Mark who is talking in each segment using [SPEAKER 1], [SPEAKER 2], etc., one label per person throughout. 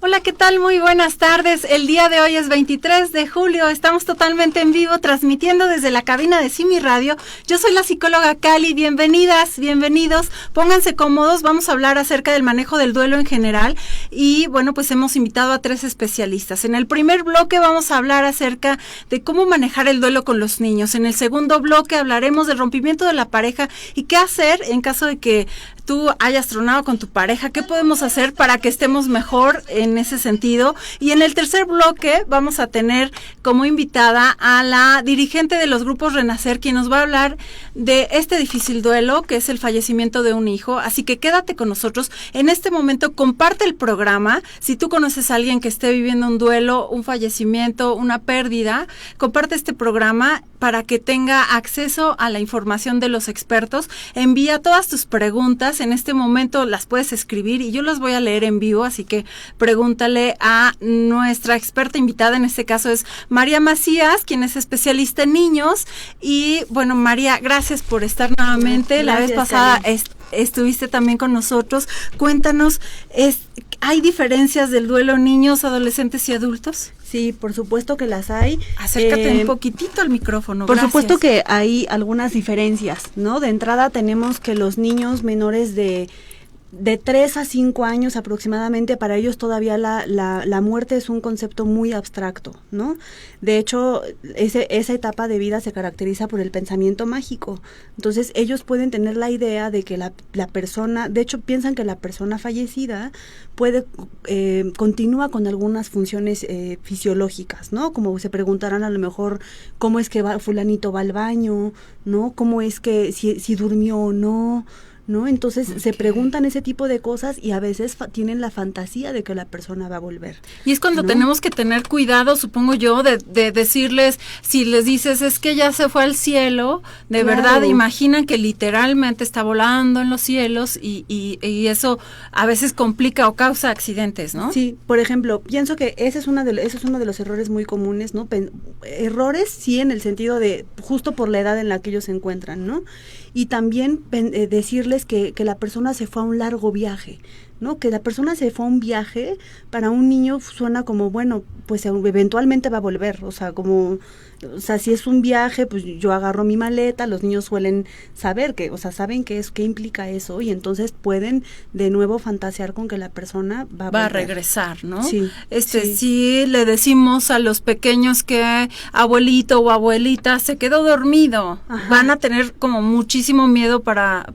[SPEAKER 1] Hola, ¿qué tal? Muy buenas tardes. El día de hoy es 23 de julio. Estamos totalmente en vivo, transmitiendo desde la cabina de Simi Radio. Yo soy la psicóloga Cali. Bienvenidas, bienvenidos. Pónganse cómodos. Vamos a hablar acerca del manejo del duelo en general. Y bueno, pues hemos invitado a 3 especialistas. En el primer bloque vamos a hablar acerca de cómo manejar el duelo con los niños. En el segundo bloque hablaremos del rompimiento de la pareja y qué hacer en caso de que tú hayas tronado con tu pareja, qué podemos hacer para que estemos mejor en ese sentido. Y en el tercer bloque vamos a tener como invitada a la dirigente de los grupos Renacer, quien nos va a hablar de este difícil duelo, que es el fallecimiento de un hijo. Así que quédate con nosotros. En este momento comparte el programa. Si tú conoces a alguien que esté viviendo un duelo, un fallecimiento, una pérdida, comparte este programa para que tenga acceso a la información de los expertos. Envía todas tus preguntas. En este momento las puedes escribir y yo las voy a leer en vivo, así que pregúntale a nuestra experta invitada. En este caso es María Macías, quien es especialista en niños. Y bueno, María, gracias por estar nuevamente. La vez pasada estuviste también con nosotros. Cuéntanos, ¿hay diferencias del duelo en niños, adolescentes y adultos?
[SPEAKER 2] Sí, por supuesto que las hay.
[SPEAKER 1] Acércate un poquitito al micrófono.
[SPEAKER 2] Por supuesto que hay algunas diferencias, ¿no? De entrada tenemos que los niños menores de 3 a 5 años aproximadamente, para ellos todavía la muerte es un concepto muy abstracto, ¿no? De hecho, esa etapa de vida se caracteriza por el pensamiento mágico. Entonces, ellos pueden tener la idea de que la persona, de hecho, piensan que la persona fallecida continúa con algunas funciones fisiológicas, ¿no? Como se preguntarán a lo mejor, ¿cómo es que fulanito va al baño? ¿No? ¿Cómo es que si durmió o no? ¿No? Entonces se preguntan ese tipo de cosas y a veces tienen la fantasía de que la persona va a volver.
[SPEAKER 1] Y es cuando tenemos que tener cuidado, supongo yo, de decirles, si les dices es que ya se fue al cielo, de verdad imaginan que literalmente está volando en los cielos y eso a veces complica o causa accidentes, ¿no?
[SPEAKER 2] Sí, por ejemplo, pienso que ese es uno de los errores muy comunes, ¿no? Errores sí, en el sentido de justo por la edad en la que ellos se encuentran, ¿no? Y también decirles que la persona se fue a un largo viaje, ¿no? Que la persona se fue a un viaje, para un niño suena como, bueno, pues eventualmente va a volver, o sea, si es un viaje, pues yo agarro mi maleta. Los niños suelen saber saben qué implica eso, y entonces pueden de nuevo fantasear con que la persona va a regresar, ¿no?
[SPEAKER 1] Sí. Sí, le decimos a los pequeños que abuelito o abuelita se quedó dormido, ajá, van a tener como muchísimo miedo para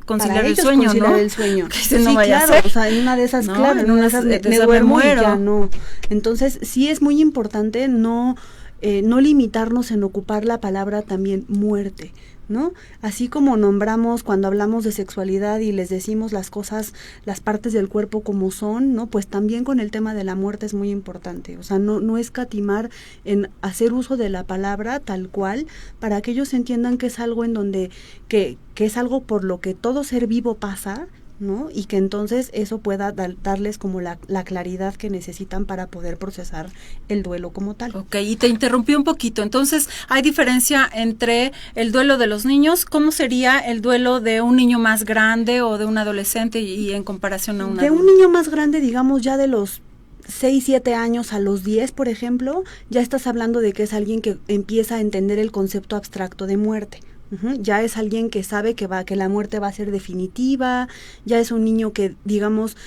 [SPEAKER 1] conciliar el sueño,
[SPEAKER 2] conciliar,
[SPEAKER 1] ¿no?
[SPEAKER 2] El sueño.
[SPEAKER 1] Que no vaya a ser.
[SPEAKER 2] O sea, en una de esas, claro, en una de esas me duermo y ya no. Entonces, sí es muy importante no limitarnos en ocupar la palabra también muerte, ¿no? Así como nombramos cuando hablamos de sexualidad y les decimos las cosas, las partes del cuerpo como son, ¿no? Pues también con el tema de la muerte es muy importante. O sea, no escatimar en hacer uso de la palabra tal cual, para que ellos entiendan que es algo en donde, que es algo por lo que todo ser vivo pasa, ¿no? Y que entonces eso pueda darles como la claridad que necesitan para poder procesar el duelo como tal.
[SPEAKER 1] Ok, y te interrumpí un poquito. Entonces, ¿hay diferencia entre el duelo de los niños? ¿Cómo sería el duelo de un niño más grande o de un adolescente y en comparación a un adulto?
[SPEAKER 2] De un niño más grande, digamos, ya de los 6, 7 años a los 10, por ejemplo, ya estás hablando de que es alguien que empieza a entender el concepto abstracto de muerte. Ya es alguien que sabe que la muerte va a ser definitiva. Ya es un niño que, digamos,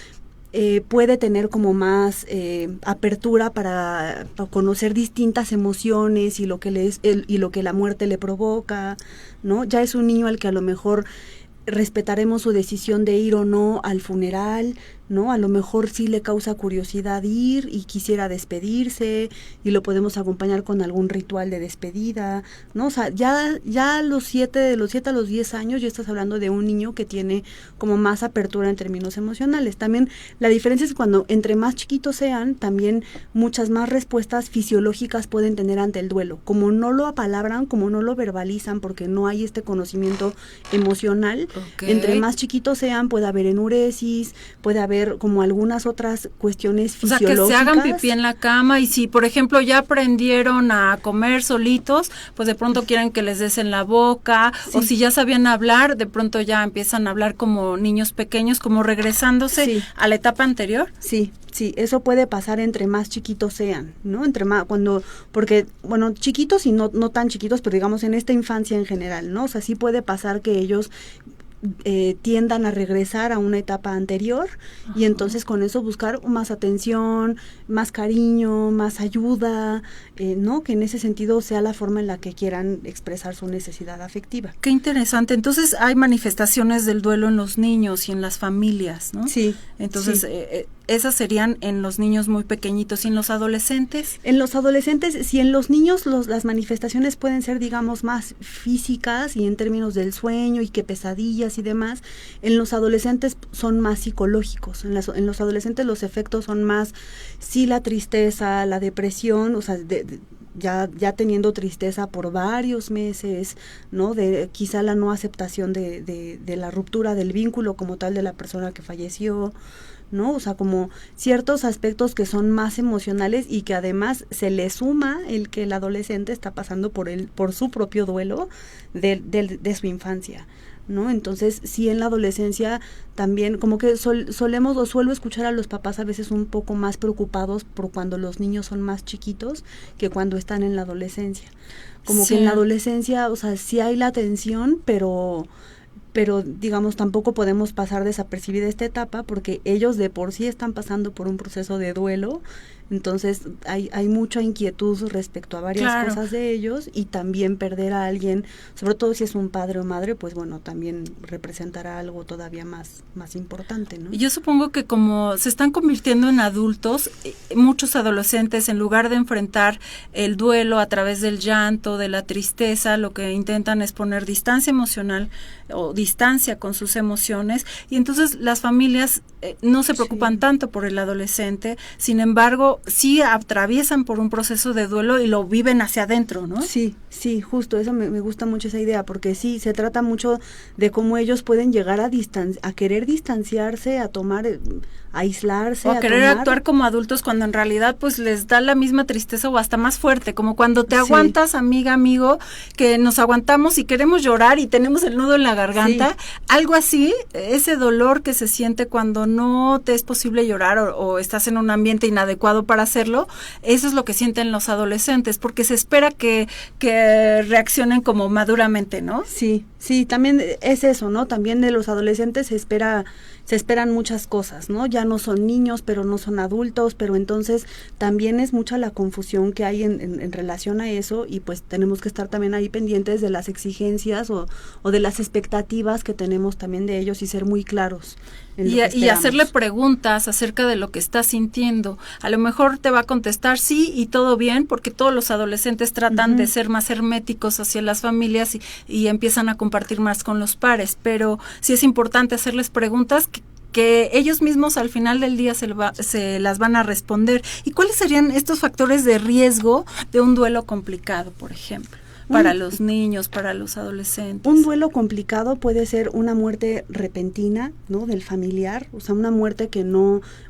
[SPEAKER 2] puede tener como más apertura para conocer distintas emociones y lo que la muerte le provoca, ¿no? Ya es un niño al que a lo mejor respetaremos su decisión de ir o no al funeral, ¿no? A lo mejor sí le causa curiosidad ir y quisiera despedirse, y lo podemos acompañar con algún ritual de despedida, ¿no? O sea, ya de los 7 a los 10 años ya estás hablando de un niño que tiene como más apertura en términos emocionales. También la diferencia es cuando entre más chiquitos sean, también muchas más respuestas fisiológicas pueden tener ante el duelo. Como no lo apalabran, como no lo verbalizan, porque no hay este conocimiento emocional, okay, entre más chiquitos sean, puede haber enuresis, puede haber como algunas otras cuestiones fisiológicas.
[SPEAKER 1] O sea, que se hagan pipí en la cama, y si, por ejemplo, ya aprendieron a comer solitos, pues de pronto quieren que les des en la boca, sí, o si ya sabían hablar, de pronto ya empiezan a hablar como niños pequeños, como regresándose, sí, a la etapa anterior.
[SPEAKER 2] Sí. Sí, eso puede pasar entre más chiquitos sean, ¿no? Porque, bueno, chiquitos y no tan chiquitos, pero digamos en esta infancia en general, ¿no? O sea, sí puede pasar que ellos tiendan a regresar a una etapa anterior. Ajá. Y entonces con eso buscar más atención, más cariño, más ayuda, ¿no? Que en ese sentido sea la forma en la que quieran expresar su necesidad afectiva.
[SPEAKER 1] Qué interesante. Entonces hay manifestaciones del duelo en los niños y en las familias, ¿no?
[SPEAKER 2] Sí.
[SPEAKER 1] Entonces,
[SPEAKER 2] sí.
[SPEAKER 1] Esas serían en los niños muy pequeñitos. ¿Y en los adolescentes?
[SPEAKER 2] En los adolescentes, sí, en los niños las manifestaciones pueden ser, digamos, más físicas y en términos del sueño y que pesadillas y demás. En los adolescentes son más psicológicos. En los adolescentes los efectos son más, sí, la tristeza, la depresión, o sea, ya teniendo tristeza por varios meses, ¿no? De quizá la no aceptación de la ruptura del vínculo como tal de la persona que falleció, ¿no? O sea, como ciertos aspectos que son más emocionales y que además se le suma el que el adolescente está pasando por su propio duelo de su infancia, ¿no? Entonces, sí, en la adolescencia también como que suelo escuchar a los papás a veces un poco más preocupados por cuando los niños son más chiquitos que cuando están en la adolescencia. Como sí. Que en la adolescencia, o sea, sí hay la tensión, pero digamos tampoco podemos pasar desapercibida esta etapa porque ellos de por sí están pasando por un proceso de duelo, entonces hay mucha inquietud respecto a varias claro. cosas de ellos y también perder a alguien, sobre todo si es un padre o madre, pues bueno, también representará algo todavía más importante, ¿no?
[SPEAKER 1] Yo supongo que como se están convirtiendo en adultos, muchos adolescentes en lugar de enfrentar el duelo a través del llanto, de la tristeza, lo que intentan es poner distancia emocional o distancia con sus emociones y entonces las familias no se preocupan sí. tanto por el adolescente, sin embargo sí atraviesan por un proceso de duelo y lo viven hacia adentro, ¿no?
[SPEAKER 2] Sí, justo, eso me gusta mucho esa idea, porque sí, se trata mucho de cómo ellos pueden llegar a querer distanciarse, a tomar, a aislarse.
[SPEAKER 1] O a querer actuar como adultos cuando en realidad pues les da la misma tristeza o hasta más fuerte, como cuando te aguantas, sí. amiga, amigo, que nos aguantamos y queremos llorar y tenemos el nudo en la garganta, sí. algo así, ese dolor que se siente cuando no te es posible llorar o estás en un ambiente inadecuado para hacerlo, eso es lo que sienten los adolescentes, porque se espera que reaccionen como maduramente, ¿no?
[SPEAKER 2] Sí, también es eso, ¿no? También de los adolescentes se esperan muchas cosas, ¿no? Ya no son niños, pero no son adultos, pero entonces también es mucha la confusión que hay en relación a eso y pues tenemos que estar también ahí pendientes de las exigencias o de las expectativas que tenemos también de ellos y ser muy claros. Y
[SPEAKER 1] hacerle preguntas acerca de lo que está sintiendo. A lo mejor te va a contestar sí y todo bien, porque todos los adolescentes tratan uh-huh. de ser más herméticos hacia las familias y empiezan a compartir más con los pares, pero sí es importante hacerles preguntas que ellos mismos al final del día se las van a responder. ¿Y cuáles serían estos factores de riesgo de un duelo complicado, por ejemplo? Para los niños, para los adolescentes.
[SPEAKER 2] Un duelo complicado puede ser una muerte repentina, ¿no? Del familiar, o sea, una muerte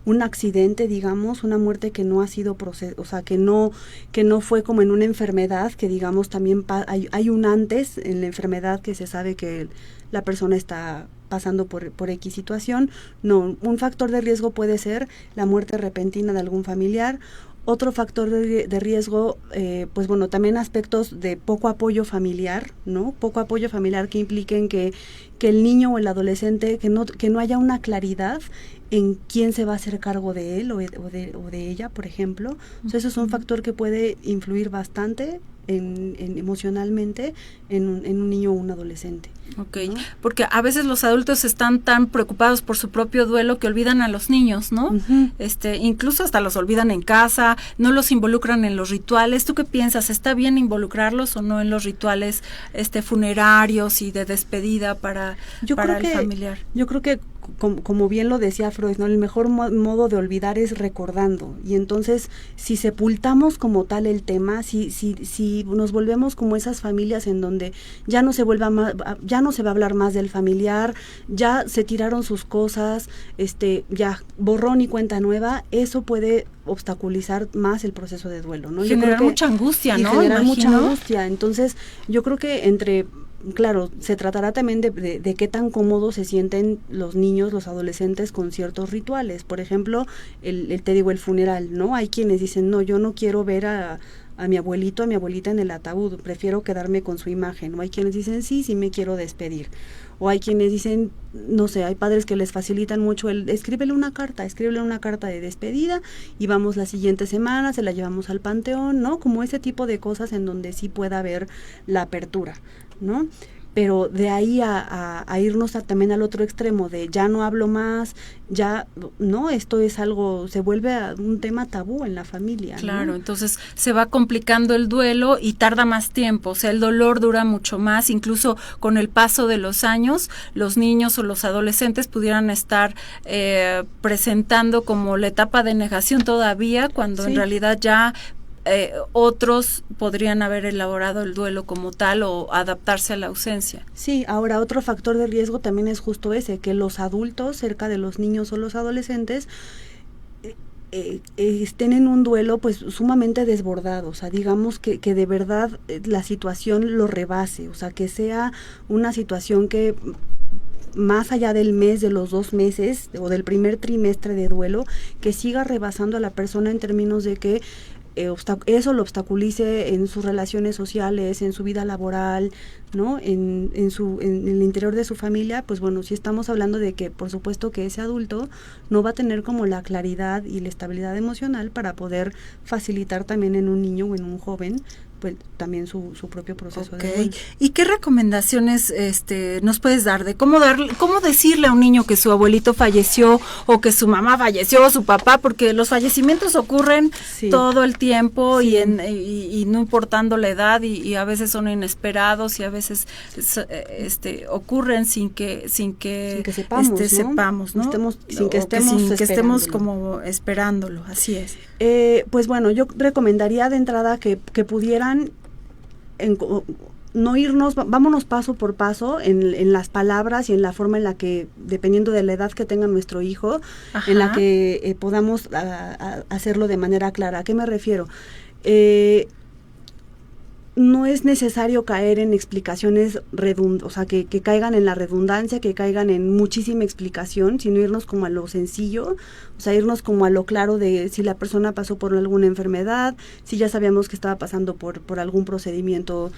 [SPEAKER 2] un accidente, digamos, una muerte que no ha sido o sea, que no fue como en una enfermedad, que digamos también hay un antes en la enfermedad que se sabe que la persona está pasando por X situación. No, un factor de riesgo puede ser la muerte repentina de algún familiar. Otro factor de riesgo, pues bueno, también aspectos de poco apoyo familiar, ¿no? Poco apoyo familiar que impliquen que el niño o el adolescente, que no haya una claridad en quién se va a hacer cargo de él o de ella, por ejemplo. O sea, eso es un factor que puede influir bastante emocionalmente en un niño o un adolescente.
[SPEAKER 1] Okay, ¿no? Porque a veces los adultos están tan preocupados por su propio duelo que olvidan a los niños, ¿no? Uh-huh. Incluso hasta los olvidan en casa, no los involucran en los rituales. ¿Tú qué piensas? ¿Está bien involucrarlos o no en los rituales funerarios y de despedida para el familiar?
[SPEAKER 2] Yo creo que como bien lo decía Freud, ¿no? El mejor modo de olvidar es recordando, y entonces si sepultamos como tal el tema, si nos volvemos como esas familias en donde ya no se va a hablar más del familiar, ya se tiraron sus cosas, ya borrón y cuenta nueva, eso puede obstaculizar más el proceso de duelo, ¿no?
[SPEAKER 1] Generar mucha angustia, ¿no?
[SPEAKER 2] Generar mucha angustia. Entonces, yo creo que entre claro, se tratará también de qué tan cómodos se sienten los niños, los adolescentes con ciertos rituales. Por ejemplo, te digo, el funeral, ¿no? Hay quienes dicen, no, yo no quiero ver a mi abuelito, a mi abuelita en el ataúd, prefiero quedarme con su imagen. O hay quienes dicen, sí me quiero despedir. O hay quienes dicen, no sé, hay padres que les facilitan mucho escríbele una carta de despedida y vamos la siguiente semana, se la llevamos al panteón, ¿no? Como ese tipo de cosas en donde sí pueda haber la apertura, ¿no? Pero de ahí a irnos también al otro extremo de ya no hablo más, ya, no, esto es algo, se vuelve un tema tabú en la familia.
[SPEAKER 1] Claro,
[SPEAKER 2] ¿no?
[SPEAKER 1] entonces se va complicando el duelo y tarda más tiempo, o sea, el dolor dura mucho más, incluso con el paso de los años, los niños o los adolescentes pudieran estar presentando como la etapa de negación todavía, cuando en realidad ya otros podrían haber elaborado el duelo como tal o adaptarse a la ausencia.
[SPEAKER 2] Sí, ahora otro factor de riesgo también es justo ese, que los adultos cerca de los niños o los adolescentes estén en un duelo pues sumamente desbordado, o sea, digamos que de verdad la situación lo rebase, o sea, que sea una situación que más allá del mes, de los 2 meses o del primer trimestre de duelo, que siga rebasando a la persona en términos de que eso lo obstaculice en sus relaciones sociales, en su vida laboral, ¿no? En el interior de su familia, pues bueno, si estamos hablando de que por supuesto que ese adulto no va a tener como la claridad y la estabilidad emocional para poder facilitar también en un niño o en un joven pues también su propio proceso de duelo.
[SPEAKER 1] ¿Y qué recomendaciones nos puedes dar de cómo decirle a un niño que su abuelito falleció o que su mamá falleció o su papá? Porque los fallecimientos ocurren todo el tiempo y no importando la edad y a veces son inesperados y a veces ocurren sin que sepamos, ¿no?
[SPEAKER 2] Sin que estemos
[SPEAKER 1] como esperándolo, así es.
[SPEAKER 2] Pues bueno, yo recomendaría de entrada que pudieran no irnos, vámonos paso por paso en las palabras y en la forma en la que, dependiendo de la edad que tenga nuestro hijo,
[SPEAKER 1] Ajá.
[SPEAKER 2] en la que podamos hacerlo de manera clara. ¿A qué me refiero? No es necesario caer en explicaciones o sea, que caigan en la redundancia, que caigan en muchísima explicación, sino irnos como a lo sencillo, o sea, irnos como a lo claro de si la persona pasó por alguna enfermedad, si ya sabíamos que estaba pasando por algún procedimiento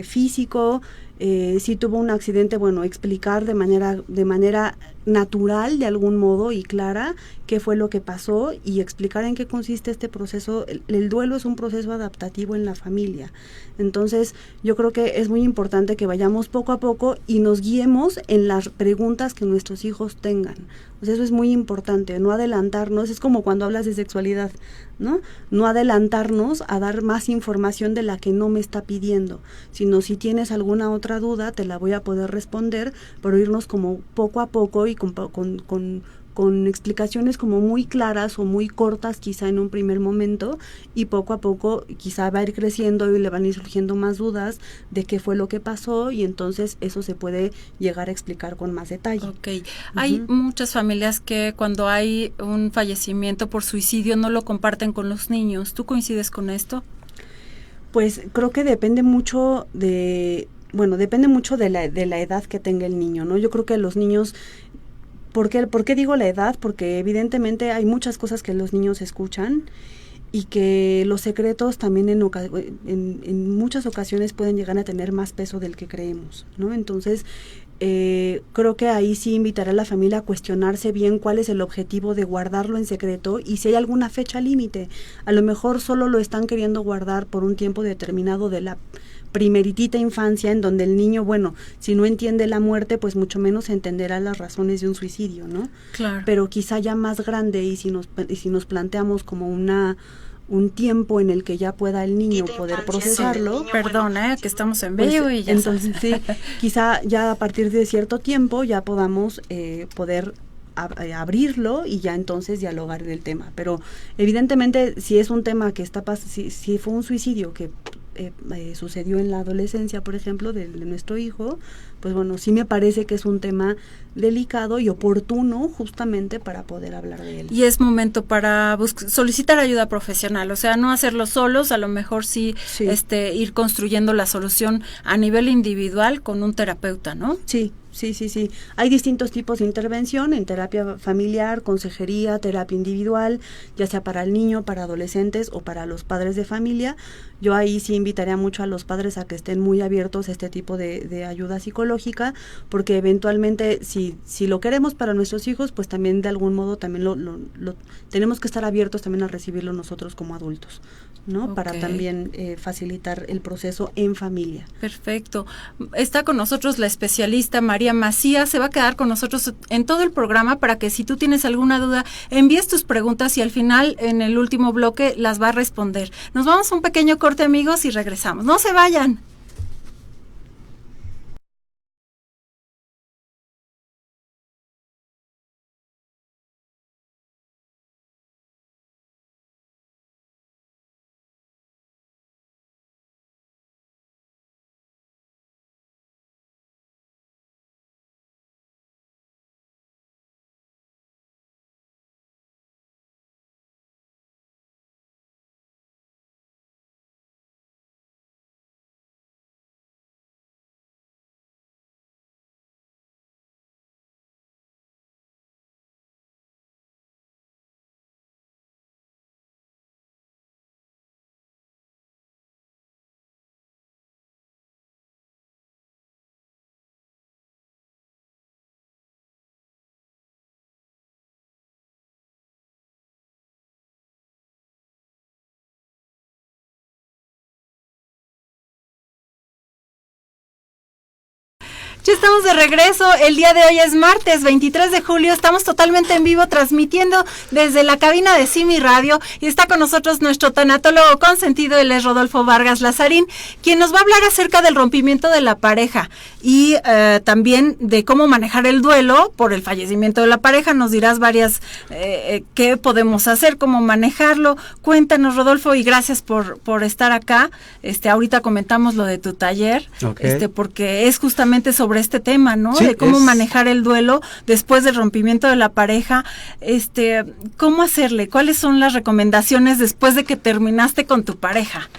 [SPEAKER 2] físico, si tuvo un accidente, bueno, explicar de manera natural, de algún modo y clara, qué fue lo que pasó y explicar en qué consiste este proceso. El duelo es un proceso adaptativo en la familia. Entonces, yo creo que es muy importante que vayamos poco a poco y nos guiemos en las preguntas que nuestros hijos tengan. O sea, eso es muy importante, no adelantarnos, es como cuando hablas de sexualidad, ¿no? No adelantarnos a dar más información de la que no me está pidiendo, sino si tienes alguna otra duda, te la voy a poder responder, pero irnos como poco a poco y con explicaciones como muy claras o muy cortas quizá en un primer momento, y poco a poco quizá va a ir creciendo y le van a ir surgiendo más dudas de qué fue lo que pasó, y entonces eso se puede llegar a explicar con más detalle.
[SPEAKER 1] Okay. Hay muchas familias que cuando hay un fallecimiento por suicidio no lo comparten con los niños. ¿Tú coincides con esto?
[SPEAKER 2] Pues creo que depende mucho de la edad que tenga el niño, ¿no? Yo creo que los niños, ¿por qué digo la edad? Porque evidentemente hay muchas cosas que los niños escuchan y que los secretos también en muchas ocasiones pueden llegar a tener más peso del que creemos, ¿no? Entonces, creo que ahí sí invitaré a la familia a cuestionarse bien cuál es el objetivo de guardarlo en secreto y si hay alguna fecha límite. A lo mejor solo lo están queriendo guardar por un tiempo determinado de la primeritita infancia, en donde el niño, bueno, si no entiende la muerte, pues mucho menos entenderá las razones de un suicidio, ¿no?
[SPEAKER 1] Claro.
[SPEAKER 2] Pero quizá ya más grande, y si nos planteamos como un tiempo en el que ya pueda el niño poder procesarlo.
[SPEAKER 1] Perdona, que estamos en vivo y ya
[SPEAKER 2] entonces sí, quizá ya a partir de cierto tiempo ya podamos poder abrirlo y ya entonces dialogar del tema. Pero evidentemente si es un tema que si fue un suicidio que sucedió en la adolescencia, por ejemplo, de nuestro hijo, pues bueno, sí me parece que es un tema delicado y oportuno justamente para poder hablar de él.
[SPEAKER 1] Y es momento para solicitar ayuda profesional, o sea, no hacerlo solos, a lo mejor sí. Ir construyendo la solución a nivel individual con un terapeuta, ¿no?
[SPEAKER 2] Sí. Hay distintos tipos de intervención en terapia familiar, consejería, terapia individual, ya sea para el niño, para adolescentes o para los padres de familia. Yo ahí sí invitaría mucho a los padres a que estén muy abiertos a este tipo de ayuda psicológica, porque eventualmente si lo queremos para nuestros hijos, pues también de algún modo también lo tenemos que estar abiertos también a recibirlo nosotros como adultos, ¿no? Okay. Para también facilitar el proceso en familia.
[SPEAKER 1] Perfecto. Está con nosotros la especialista María Macías, se va a quedar con nosotros en todo el programa para que si tú tienes alguna duda, envíes tus preguntas y al final, en el último bloque, las va a responder. Nos vamos a un pequeño corte, amigos, y regresamos. ¡No se vayan! Ya estamos de regreso, el día de hoy es martes 23 de julio, estamos totalmente en vivo transmitiendo desde la cabina de Simi Radio y está con nosotros nuestro tanatólogo consentido, él es Rodolfo Vargas Lazarín, quien nos va a hablar acerca del rompimiento de la pareja y también de cómo manejar el duelo por el fallecimiento de la pareja. Nos dirás varias, qué podemos hacer, cómo manejarlo. Cuéntanos, Rodolfo, y gracias por estar acá. Ahorita comentamos lo de tu taller, okay. Porque es justamente sobre este tema, ¿no? Sí, de cómo manejar el duelo después del rompimiento de la pareja. ¿Cómo hacerle? ¿Cuáles son las recomendaciones después de que terminaste con tu pareja?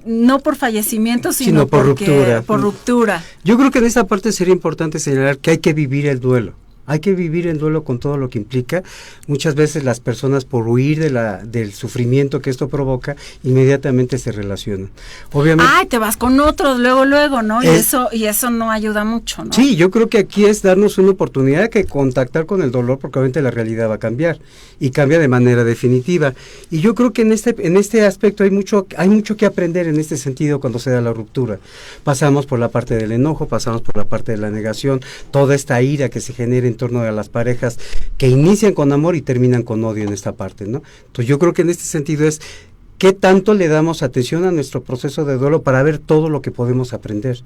[SPEAKER 1] No por fallecimiento, sino
[SPEAKER 3] por ruptura.
[SPEAKER 1] Por ruptura.
[SPEAKER 3] Yo creo que en esta parte sería importante señalar que hay que vivir el duelo. Hay que vivir el duelo con todo lo que implica. Muchas veces las personas, por huir del sufrimiento que esto provoca, inmediatamente se relacionan. Obviamente.
[SPEAKER 1] Te vas con otros luego, ¿no? Y eso no ayuda mucho, ¿no?
[SPEAKER 3] Sí, yo creo que aquí es darnos una oportunidad de contactar con el dolor, porque obviamente la realidad va a cambiar y cambia de manera definitiva. Y yo creo que en este aspecto hay mucho que aprender en este sentido cuando se da la ruptura. Pasamos por la parte del enojo, pasamos por la parte de la negación, toda esta ira que se genera en torno a las parejas que inician con amor y terminan con odio en esta parte, ¿no? Entonces yo creo que en este sentido es qué tanto le damos atención a nuestro proceso de duelo para ver todo lo que podemos aprender,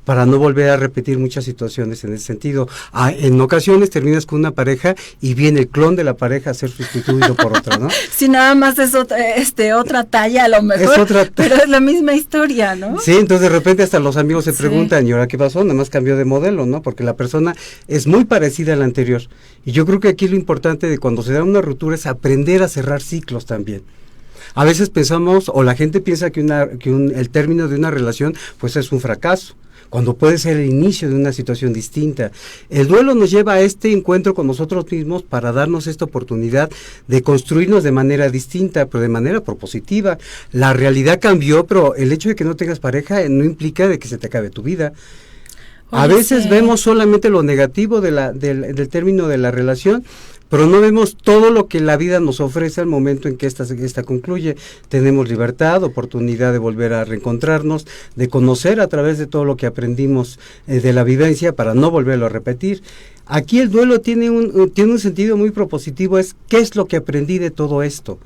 [SPEAKER 3] para no volver a repetir muchas situaciones en ese sentido. En ocasiones terminas con una pareja y viene el clon de la pareja a ser sustituido por otra, ¿no?
[SPEAKER 1] Si nada más es otra talla a lo mejor, pero es la misma historia, ¿no?
[SPEAKER 3] Sí, entonces de repente hasta los amigos se preguntan, ¿y ahora qué pasó? Nada más cambió de modelo, ¿no? Porque la persona es muy parecida a la anterior. Y yo creo que aquí lo importante de cuando se da una ruptura es aprender a cerrar ciclos también. A veces pensamos, o la gente piensa que el término de una relación pues es un fracaso, cuando puede ser el inicio de una situación distinta. El duelo nos lleva a este encuentro con nosotros mismos para darnos esta oportunidad de construirnos de manera distinta, pero de manera propositiva. La realidad cambió, pero el hecho de que no tengas pareja no implica de que se te acabe tu vida. A veces vemos solamente lo negativo del término de la relación, pero no vemos todo lo que la vida nos ofrece al momento en que esta concluye. Tenemos libertad, oportunidad de volver a reencontrarnos, de conocer a través de todo lo que aprendimos de la vivencia para no volverlo a repetir. Aquí el duelo tiene un sentido muy propositivo, es ¿qué es lo que aprendí de todo esto?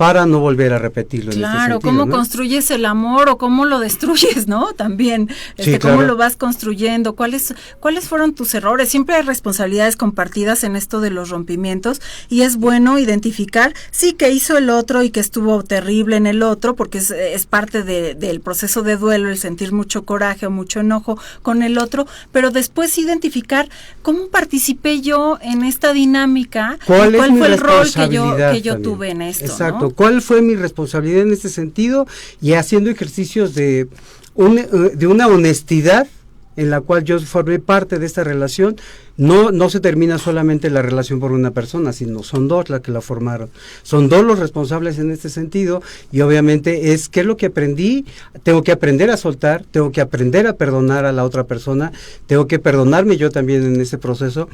[SPEAKER 3] para no volver a repetirlo.
[SPEAKER 1] Claro,
[SPEAKER 3] en este sentido,
[SPEAKER 1] cómo
[SPEAKER 3] ¿no?
[SPEAKER 1] construyes el amor o cómo lo destruyes, ¿no? También,
[SPEAKER 3] Sí,
[SPEAKER 1] cómo
[SPEAKER 3] claro.
[SPEAKER 1] lo vas construyendo, cuáles fueron tus errores. Siempre hay responsabilidades compartidas en esto de los rompimientos y es bueno identificar, sí, que hizo el otro y que estuvo terrible en el otro, porque es parte del proceso de duelo, el sentir mucho coraje o mucho enojo con el otro, pero después identificar cómo participé yo en esta dinámica,
[SPEAKER 3] ¿Cuál
[SPEAKER 1] y cuál
[SPEAKER 3] es mi
[SPEAKER 1] fue el rol que yo
[SPEAKER 3] responsabilidad
[SPEAKER 1] tuve en esto,
[SPEAKER 3] Exacto,
[SPEAKER 1] ¿no?
[SPEAKER 3] ¿cuál fue mi responsabilidad en este sentido? Y haciendo ejercicios de una honestidad en la cual yo formé parte de esta relación. No se termina solamente la relación por una persona, sino son dos las que la formaron. Son dos los responsables en este sentido, y obviamente ¿qué es lo que aprendí? Tengo que aprender a soltar, tengo que aprender a perdonar a la otra persona, tengo que perdonarme yo también en ese proceso,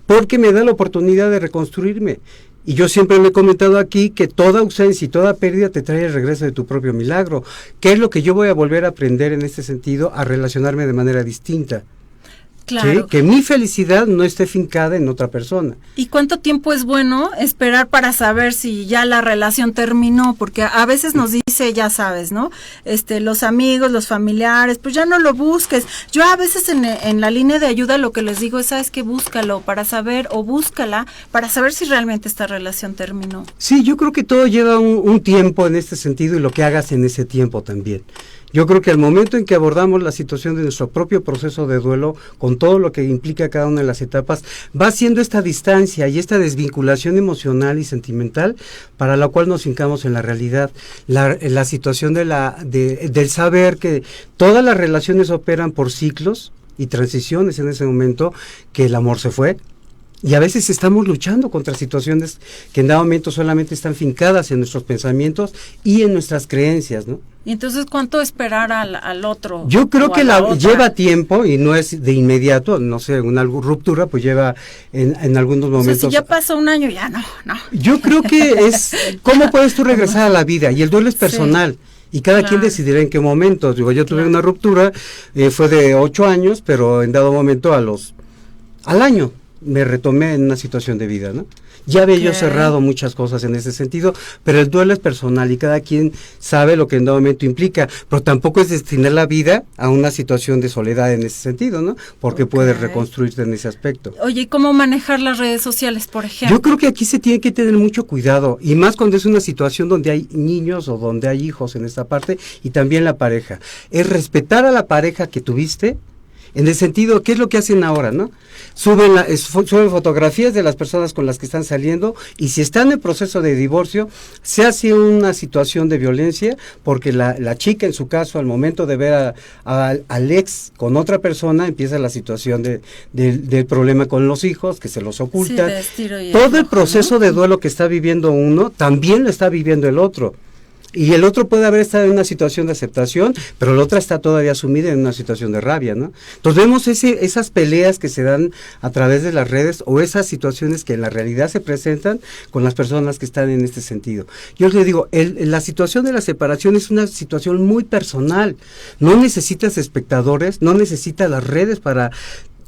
[SPEAKER 3] porque me da la oportunidad de reconstruirme. Y yo siempre lo he comentado aquí, que toda ausencia y toda pérdida te trae el regreso de tu propio milagro. ¿Qué es lo que yo voy a volver a aprender en este sentido? A relacionarme de manera distinta.
[SPEAKER 1] Claro.
[SPEAKER 3] ¿Sí? Que mi felicidad no esté fincada en otra persona.
[SPEAKER 1] ¿Y cuánto tiempo es bueno esperar para saber si ya la relación terminó? Porque a veces nos dice, ya sabes, ¿no? Los amigos, los familiares, pues ya no lo busques. Yo a veces en la línea de ayuda lo que les digo es, ¿sabes qué? Búscalo para saber, o búscala para saber si realmente esta relación terminó.
[SPEAKER 3] Sí, yo creo que todo lleva un tiempo en este sentido, y lo que hagas en ese tiempo también. Yo creo que al momento en que abordamos la situación de nuestro propio proceso de duelo, con todo lo que implica cada una de las etapas, va haciendo esta distancia y esta desvinculación emocional y sentimental, para la cual nos hincamos en la realidad. La situación del saber que todas las relaciones operan por ciclos y transiciones en ese momento, que el amor se fue. Y a veces estamos luchando contra situaciones que en dado momento solamente están fincadas en nuestros pensamientos y en nuestras creencias, ¿no?
[SPEAKER 1] Y entonces, ¿cuánto esperar al otro?
[SPEAKER 3] Yo creo que
[SPEAKER 1] otra?
[SPEAKER 3] lleva tiempo y no es de inmediato, no sé, una ruptura pues lleva en algunos momentos.
[SPEAKER 1] O sea, si ya pasó un año, ya no.
[SPEAKER 3] Yo creo que es, ¿cómo puedes tú regresar a la vida? Y el duelo es personal. Sí. Y cada quien decidirá en qué momento. Digo, yo tuve una ruptura, fue de 8 años, pero en dado momento al año me retomé en una situación de vida, ¿no? Ya había yo cerrado muchas cosas en ese sentido, pero el duelo es personal y cada quien sabe lo que en dado momento implica, pero tampoco es destinar la vida a una situación de soledad en ese sentido, ¿no? Porque puedes reconstruirte en ese aspecto.
[SPEAKER 1] Oye, ¿y cómo manejar las redes sociales, por ejemplo?
[SPEAKER 3] Yo creo que aquí se tiene que tener mucho cuidado, y más cuando es una situación donde hay niños o donde hay hijos en esta parte, y también la pareja. Es respetar a la pareja que tuviste, en el sentido, ¿qué es lo que hacen ahora, no? Suben fotografías de las personas con las que están saliendo, y si están en proceso de divorcio, se hace una situación de violencia, porque la chica, en su caso, al momento de ver al ex con otra persona, empieza la situación del problema con los hijos, que se los ocultan. Todo el proceso de duelo que está viviendo uno, también lo está viviendo el otro. Y el otro puede haber estado en una situación de aceptación, pero el otro está todavía sumida en una situación de rabia, ¿no? Entonces vemos esas peleas que se dan a través de las redes, o esas situaciones que en la realidad se presentan con las personas que están en este sentido. Yo les digo, la situación de la separación es una situación muy personal. No necesitas espectadores, no necesitas las redes para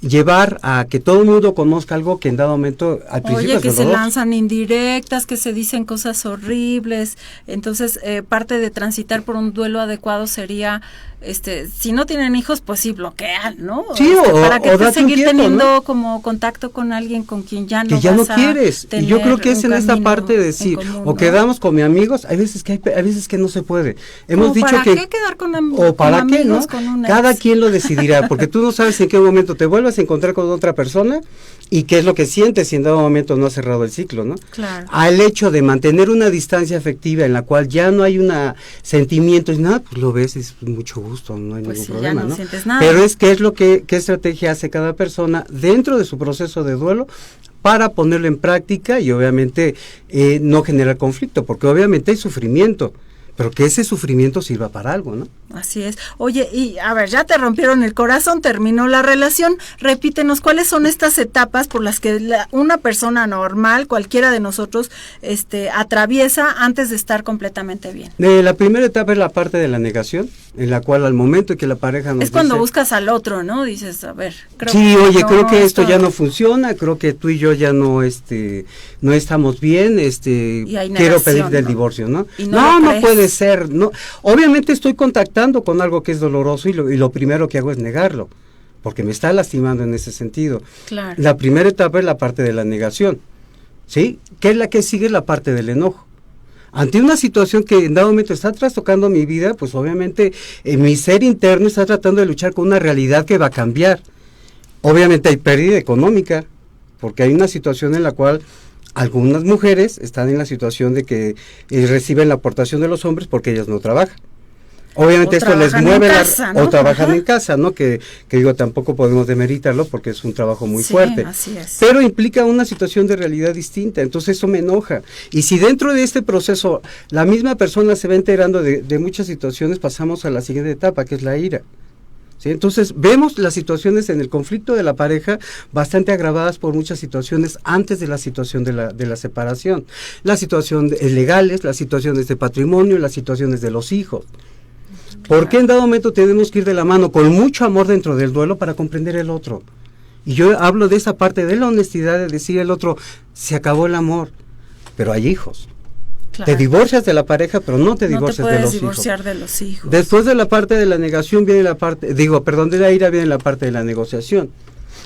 [SPEAKER 3] llevar a que todo el mundo conozca algo que en dado momento al principio
[SPEAKER 1] que se lanzan indirectas, que se dicen cosas horribles. Entonces parte de transitar por un duelo adecuado sería si no tienen hijos, pues sí bloquean, ¿no?
[SPEAKER 3] Sí,
[SPEAKER 1] para que seguir
[SPEAKER 3] tiempo,
[SPEAKER 1] teniendo, ¿no?, como contacto con alguien con quien ya no
[SPEAKER 3] quieres. Y yo creo que es en esta parte de decir, o quedamos con mis amigos, hay veces que no se puede. Hemos dicho
[SPEAKER 1] ¿para
[SPEAKER 3] que
[SPEAKER 1] qué quedar con
[SPEAKER 3] o para qué, ¿no?
[SPEAKER 1] Con
[SPEAKER 3] cada quien lo decidirá, porque tú no sabes en qué momento te vuelvas a encontrar con otra persona y qué es lo que sientes si en dado momento no has cerrado el ciclo, ¿no?
[SPEAKER 1] Claro.
[SPEAKER 3] Al hecho de mantener una distancia afectiva en la cual ya no hay una sentimiento y nada, pues lo ves, es mucho gusto, no hay ningún problema, ¿no?
[SPEAKER 1] Sientes nada.
[SPEAKER 3] Pero es qué estrategia hace cada persona dentro de su proceso de duelo para ponerlo en práctica y obviamente no generar conflicto, porque obviamente hay sufrimiento, pero que ese sufrimiento sirva para algo, ¿no?
[SPEAKER 1] Así es. Oye, y a ver, ya te rompieron el corazón, terminó la relación, repítenos cuáles son estas etapas por las que una persona normal, cualquiera de nosotros, atraviesa antes de estar completamente bien.
[SPEAKER 3] La primera etapa es la parte de la negación, en la cual al momento que la pareja nos
[SPEAKER 1] es cuando
[SPEAKER 3] dice,
[SPEAKER 1] buscas al otro, ¿no? Dices, a ver,
[SPEAKER 3] creo que esto ya no funciona, creo que tú y yo ya no estamos bien, quiero pedirte el divorcio, ¿no? No puede ser, no. Obviamente estoy contactando con algo que es doloroso y lo primero que hago es negarlo, porque me está lastimando en ese sentido.
[SPEAKER 1] Claro.
[SPEAKER 3] La primera etapa es la parte de la negación, ¿sí? Que es la que sigue la parte del enojo. Ante una situación que en dado momento está trastocando mi vida, pues obviamente mi ser interno está tratando de luchar con una realidad que va a cambiar. Obviamente hay pérdida económica, porque hay una situación en la cual algunas mujeres están en la situación de que reciben la aportación de los hombres porque ellas no trabajan. Obviamente esto les mueve
[SPEAKER 1] ¿no?
[SPEAKER 3] O trabajan en casa, ¿no? Que digo, tampoco podemos demeritarlo porque es un trabajo muy fuerte.
[SPEAKER 1] Así es.
[SPEAKER 3] Pero implica una situación de realidad distinta, entonces eso me enoja. Y si dentro de este proceso la misma persona se va enterando de muchas situaciones, pasamos a la siguiente etapa, que es la ira. ¿Sí? Entonces vemos las situaciones en el conflicto de la pareja bastante agravadas por muchas situaciones antes de la situación de la separación. Las situaciones legales, las situaciones de patrimonio, las situaciones de los hijos. ¿Por qué en dado momento tenemos que ir de la mano con mucho amor dentro del duelo para comprender el otro? Y yo hablo de esa parte de la honestidad, de decir al otro, se acabó el amor, pero hay hijos. Claro. Te divorcias de la pareja, pero no te divorcias de los hijos.
[SPEAKER 1] De los hijos.
[SPEAKER 3] Después de la parte de la negación viene la parte, de la ira viene la parte de la negociación.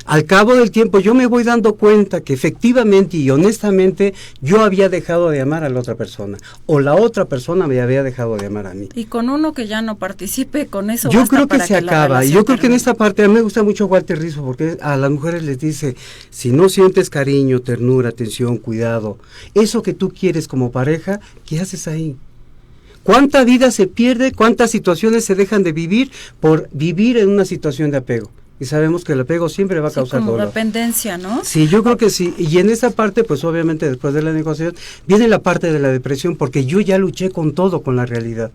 [SPEAKER 3] Al cabo del tiempo yo me voy dando cuenta que efectivamente y honestamente yo había dejado de amar a la otra persona o la otra persona me había dejado de amar a mí.
[SPEAKER 1] Y con uno que ya no participe, con eso
[SPEAKER 3] yo creo que
[SPEAKER 1] para
[SPEAKER 3] se acaba. Y yo creo que en esta parte a mí me gusta mucho Walter Rizzo porque a las mujeres les dice, si no sientes cariño, ternura, atención, cuidado, eso que tú quieres como pareja, ¿qué haces ahí? ¿Cuánta vida se pierde? ¿Cuántas situaciones se dejan de vivir por vivir en una situación de apego? Y sabemos que el apego siempre va a causar
[SPEAKER 1] como
[SPEAKER 3] dolor.
[SPEAKER 1] Dependencia, ¿no?
[SPEAKER 3] Sí, yo creo que sí. Y en esa parte, pues obviamente después de la negociación, viene la parte de la depresión, porque yo ya luché con todo, con la realidad.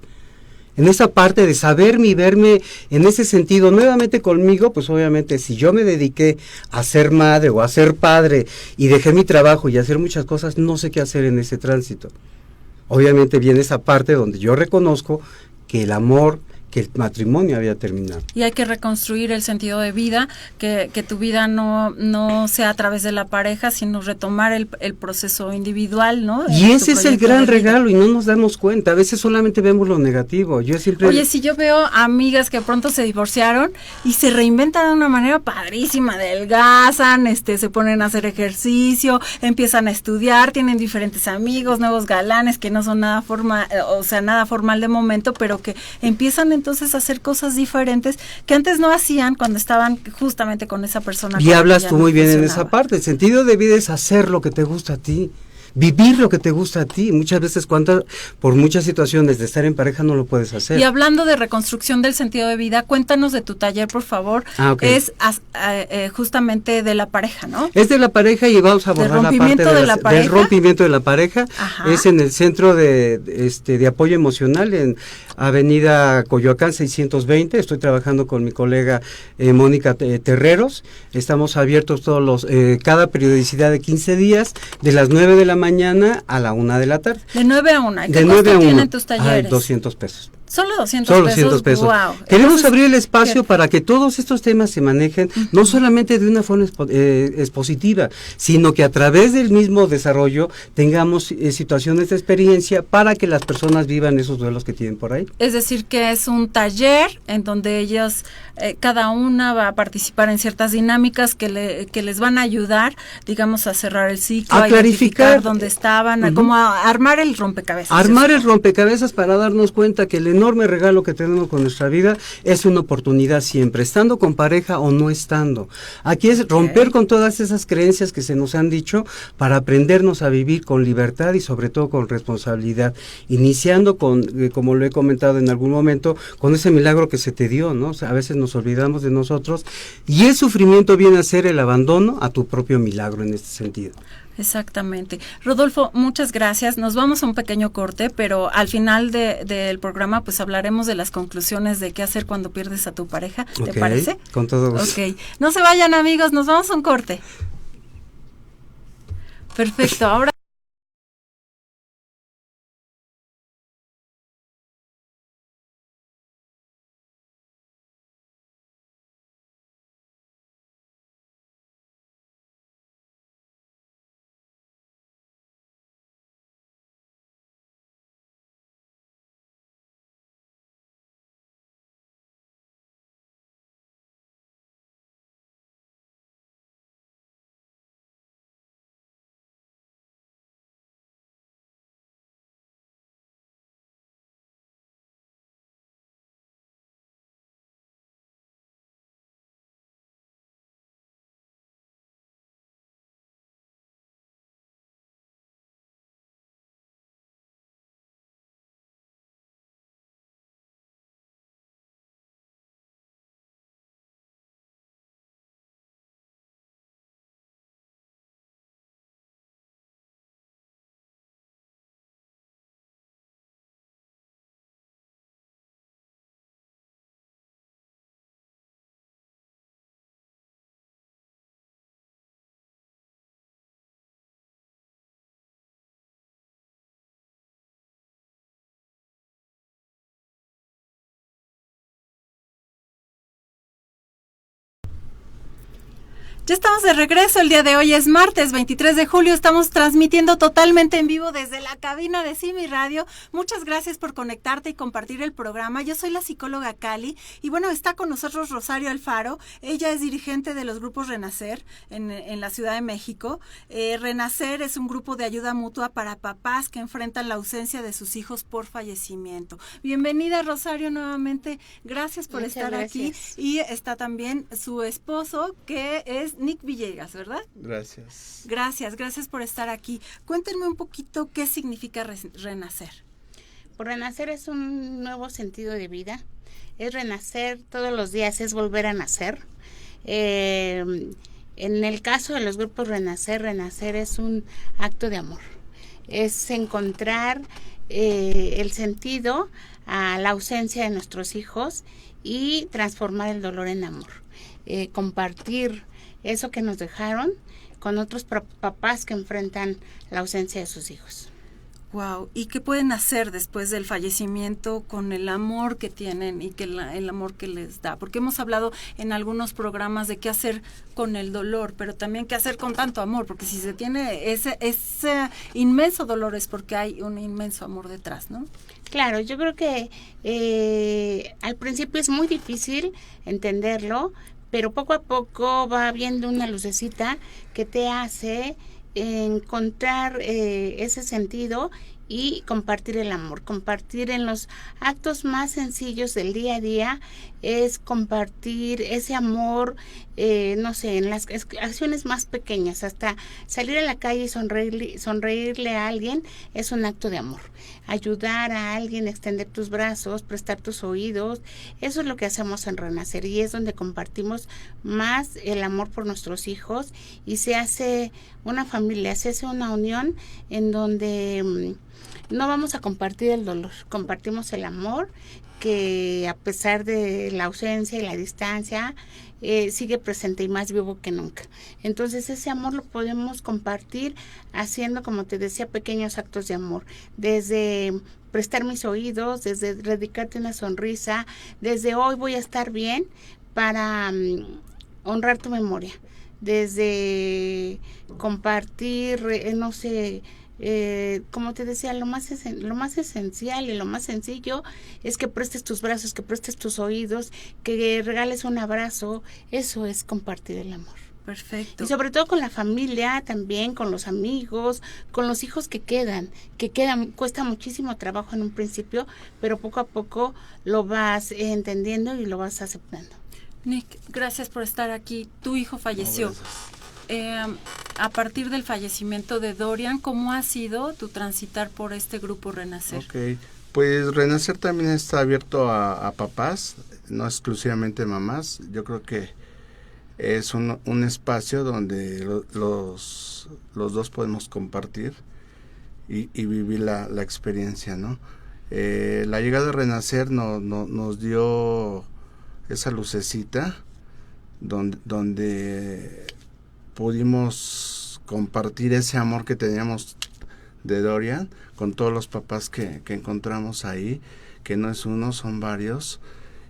[SPEAKER 3] En esa parte de saberme y verme en ese sentido, nuevamente conmigo, pues obviamente si yo me dediqué a ser madre o a ser padre y dejé mi trabajo y hacer muchas cosas, no sé qué hacer en ese tránsito. Obviamente viene esa parte donde yo reconozco que el amor, que el matrimonio había terminado.
[SPEAKER 1] Y hay que reconstruir el sentido de vida, que tu vida no sea a través de la pareja, sino retomar el proceso individual, ¿no?
[SPEAKER 3] Y ese es el gran regalo y no nos damos cuenta, a veces solamente vemos lo negativo. Yo siempre...
[SPEAKER 1] Oye, si yo veo amigas que pronto se divorciaron y se reinventan de una manera padrísima, adelgazan, se ponen a hacer ejercicio, empiezan a estudiar, tienen diferentes amigos, nuevos galanes que no son nada nada formal de momento, pero que empiezan entonces hacer cosas diferentes que antes no hacían cuando estaban justamente con esa persona.
[SPEAKER 3] Y hablas tú muy bien en esa parte. El sentido de vida es hacer lo que te gusta a ti, vivir lo que te gusta a ti. Muchas veces por muchas situaciones de estar en pareja no lo puedes hacer.
[SPEAKER 1] Y hablando de reconstrucción del sentido de vida, cuéntanos de tu taller, por favor.
[SPEAKER 3] Okay.
[SPEAKER 1] Es justamente de la pareja, ¿no?
[SPEAKER 3] Es de la pareja y vamos a abordar la parte del rompimiento de la pareja.
[SPEAKER 1] Ajá.
[SPEAKER 3] Es en el centro de apoyo emocional en Avenida Coyoacán 620. Estoy trabajando con mi colega Mónica Terreros. Estamos abiertos cada periodicidad de 15 días, de las 9 de la mañana a la 1 de la tarde.
[SPEAKER 1] De 9 a 1.
[SPEAKER 3] ¿Qué costo
[SPEAKER 1] tienen tus talleres?
[SPEAKER 3] 200 pesos.
[SPEAKER 1] Solo 200 pesos.
[SPEAKER 3] Wow. Queremos abrir el espacio para que todos estos temas se manejen, no solamente de una forma expositiva, sino que a través del mismo desarrollo tengamos situaciones de experiencia para que las personas vivan esos duelos que tienen por ahí.
[SPEAKER 1] Es decir, que es un taller en donde ellas, cada una va a participar en ciertas dinámicas que les van a ayudar, digamos, a cerrar el ciclo,
[SPEAKER 3] a clarificar
[SPEAKER 1] dónde estaban, como a armar el rompecabezas.
[SPEAKER 3] Armar el rompecabezas para darnos cuenta que el enorme regalo que tenemos con nuestra vida es una oportunidad siempre, estando con pareja o no estando. Aquí es romper con todas esas creencias que se nos han dicho para aprendernos a vivir con libertad y sobre todo con responsabilidad, iniciando con, como lo he comentado en algún momento, con ese milagro que se te dio, ¿no? O sea, a veces nos olvidamos de nosotros y el sufrimiento viene a ser el abandono a tu propio milagro en este sentido.
[SPEAKER 1] Exactamente. Rodolfo, muchas gracias. Nos vamos a un pequeño corte, pero al final del programa pues hablaremos de las conclusiones de qué hacer cuando pierdes a tu pareja. ¿Te parece?
[SPEAKER 3] Con todo gusto.
[SPEAKER 1] Ok. No se vayan, amigos, nos vamos a un corte. Perfecto. Ahora ya estamos de regreso. El día de hoy es martes 23 de julio. Estamos transmitiendo totalmente en vivo desde la cabina de Simi Radio. Muchas gracias por conectarte y compartir el programa. Yo soy la psicóloga Cali y bueno, está con nosotros Rosario Alfaro. Ella es dirigente de los grupos Renacer en la Ciudad de México. Renacer es un grupo de ayuda mutua para papás que enfrentan la ausencia de sus hijos por fallecimiento. Bienvenida, Rosario, nuevamente. Gracias por estar aquí. Y está también su esposo, que es Nick Villegas, ¿verdad?
[SPEAKER 4] Gracias.
[SPEAKER 1] Gracias por estar aquí. Cuéntenme un poquito qué significa renacer.
[SPEAKER 5] Por renacer es un nuevo sentido de vida, es renacer todos los días, es volver a nacer. En el caso de los grupos renacer es un acto de amor, es encontrar el sentido a la ausencia de nuestros hijos y transformar el dolor en amor, compartir eso que nos dejaron con otros papás que enfrentan la ausencia de sus hijos.
[SPEAKER 1] Wow, ¿y qué pueden hacer después del fallecimiento con el amor que tienen y que el amor que les da? Porque hemos hablado en algunos programas de qué hacer con el dolor, pero también qué hacer con tanto amor, porque si se tiene ese inmenso dolor es porque hay un inmenso amor detrás, ¿no?
[SPEAKER 5] Claro, yo creo que al principio es muy difícil entenderlo, pero poco a poco va viendo una lucecita que te hace encontrar ese sentido y compartir el amor. Compartir en los actos más sencillos del día a día es compartir ese amor, no sé, en las acciones más pequeñas, hasta salir a la calle y sonreírle a alguien es un acto de amor. Ayudar a alguien, extender tus brazos, prestar tus oídos, eso es lo que hacemos en Renacer y es donde compartimos más el amor por nuestros hijos y se hace una familia, se hace una unión en donde no vamos a compartir el dolor, compartimos el amor que a pesar de la ausencia y la distancia sigue presente y más vivo que nunca. Entonces ese amor lo podemos compartir haciendo, como te decía, pequeños actos de amor, desde prestar mis oídos, desde dedicarte una sonrisa, desde hoy voy a estar bien para honrar tu memoria, desde compartir, no sé, como te decía, lo más esencial y lo más sencillo es que prestes tus brazos, que prestes tus oídos, que regales un abrazo. Eso es compartir el amor.
[SPEAKER 1] Perfecto.
[SPEAKER 5] Y sobre todo con la familia, también con los amigos, con los hijos que quedan, cuesta muchísimo trabajo en un principio, pero poco a poco lo vas entendiendo y lo vas aceptando.
[SPEAKER 1] Nick, gracias por estar aquí. Tu hijo falleció. A partir del fallecimiento de Dorian, ¿cómo ha sido tu transitar por este grupo Renacer?
[SPEAKER 4] Ok, pues Renacer también está abierto a papás, no exclusivamente mamás. Yo creo que es un espacio donde los dos podemos compartir y vivir la experiencia, ¿no? La llegada de Renacer nos dio esa lucecita donde pudimos compartir ese amor que teníamos de Dorian con todos los papás que encontramos ahí, que no es uno, son varios,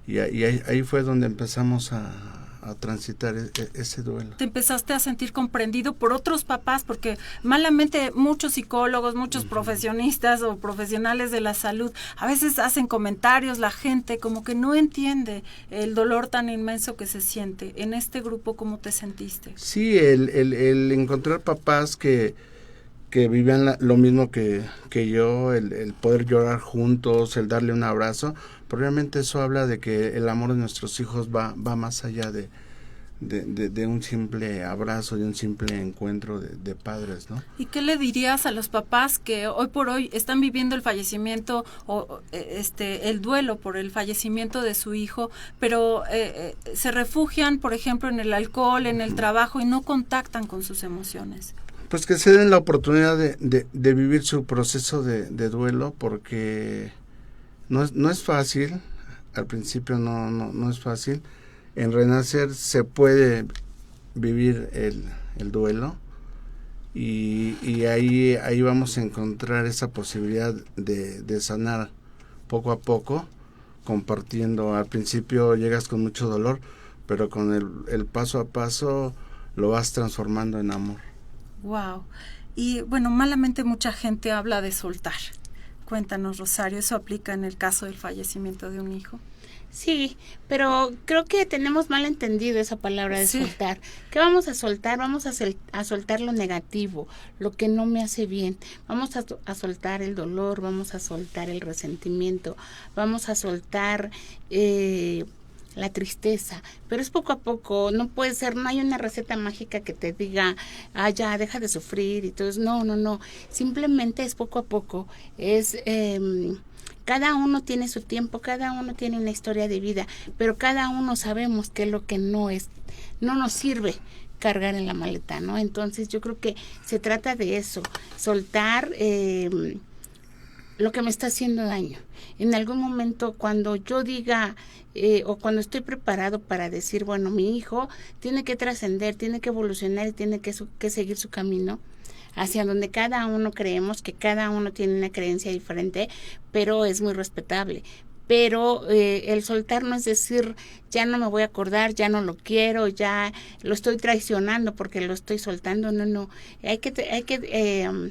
[SPEAKER 4] y ahí fue donde empezamos a transitar ese duelo.
[SPEAKER 1] Te empezaste a sentir comprendido por otros papás, porque malamente muchos psicólogos, muchos profesionistas o profesionales de la salud a veces hacen comentarios, la gente como que no entiende el dolor tan inmenso que se siente. En este grupo, ¿cómo te sentiste?
[SPEAKER 4] Sí, el encontrar papás que vivían lo mismo que yo, el poder llorar juntos, el darle un abrazo, probablemente eso habla de que el amor de nuestros hijos va más allá de un simple abrazo, de un simple encuentro de padres, ¿no?
[SPEAKER 1] ¿Y qué le dirías a los papás que hoy por hoy están viviendo el fallecimiento o el duelo por el fallecimiento de su hijo, pero se refugian, por ejemplo, en el alcohol, en el trabajo y no contactan con sus emociones?
[SPEAKER 4] Pues que se den la oportunidad de vivir su proceso de duelo, porque no es fácil, al principio no es fácil. En Renacer se puede vivir el duelo y ahí vamos a encontrar esa posibilidad de sanar poco a poco, compartiendo. Al principio llegas con mucho dolor, pero con el paso a paso lo vas transformando en amor.
[SPEAKER 1] Wow. Y bueno, malamente mucha gente habla de soltar. Cuéntanos, Rosario, ¿eso aplica en el caso del fallecimiento de un hijo?
[SPEAKER 5] Sí, pero creo que tenemos mal entendido esa palabra de soltar. ¿Qué vamos a soltar? Vamos a soltar lo negativo, lo que no me hace bien. Vamos a soltar el dolor, vamos a soltar el resentimiento, vamos a soltar la tristeza, pero es poco a poco. No puede ser, no hay una receta mágica que te diga, ya, deja de sufrir y todo eso. No, simplemente es poco a poco, es cada uno tiene su tiempo, cada uno tiene una historia de vida, pero cada uno sabemos qué es lo que no nos sirve cargar en la maleta, ¿no? Entonces yo creo que se trata de eso, soltar lo que me está haciendo daño. En algún momento, cuando yo diga o cuando estoy preparado para decir, bueno, mi hijo tiene que trascender, tiene que evolucionar y tiene que seguir su camino hacia donde cada uno creemos, que cada uno tiene una creencia diferente, pero es muy respetable. Pero el soltar no es decir, ya no me voy a acordar, ya no lo quiero, ya lo estoy traicionando porque lo estoy soltando. No, hay que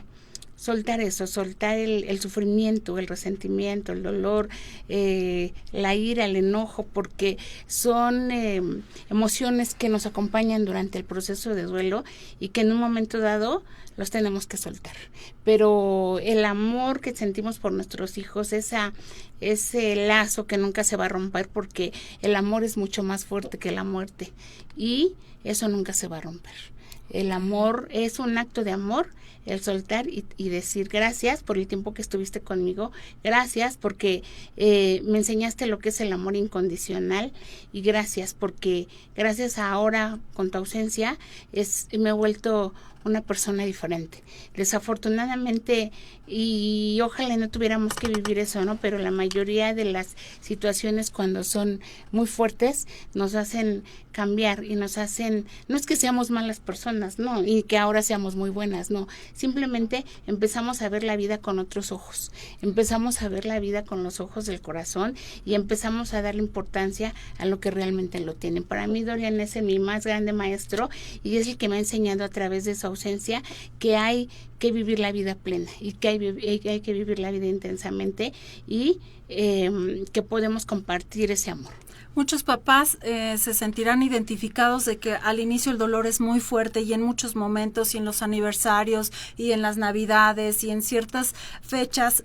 [SPEAKER 5] soltar eso, soltar el sufrimiento, el resentimiento, el dolor, la ira, el enojo, porque son emociones que nos acompañan durante el proceso de duelo y que en un momento dado los tenemos que soltar. Pero el amor que sentimos por nuestros hijos, ese lazo que nunca se va a romper, porque el amor es mucho más fuerte que la muerte y eso nunca se va a romper. El amor es un acto de amor, el soltar y decir gracias por el tiempo que estuviste conmigo, gracias porque me enseñaste lo que es el amor incondicional y gracias porque gracias a ahora con tu ausencia me he vuelto una persona diferente. Desafortunadamente, y ojalá no tuviéramos que vivir eso, ¿no? Pero la mayoría de las situaciones cuando son muy fuertes nos hacen cambiar y nos hacen, no es que seamos malas personas, no, y que ahora seamos muy buenas, no, simplemente empezamos a ver la vida con otros ojos, empezamos a ver la vida con los ojos del corazón y empezamos a darle importancia a lo que realmente lo tienen. Para mí Dorian es mi más grande maestro y es el que me ha enseñado a través de su ausencia que hay que vivir la vida plena y que hay que vivir la vida intensamente y que podemos compartir ese amor.
[SPEAKER 1] Muchos papás se sentirán identificados de que al inicio el dolor es muy fuerte y en muchos momentos y en los aniversarios y en las navidades y en ciertas fechas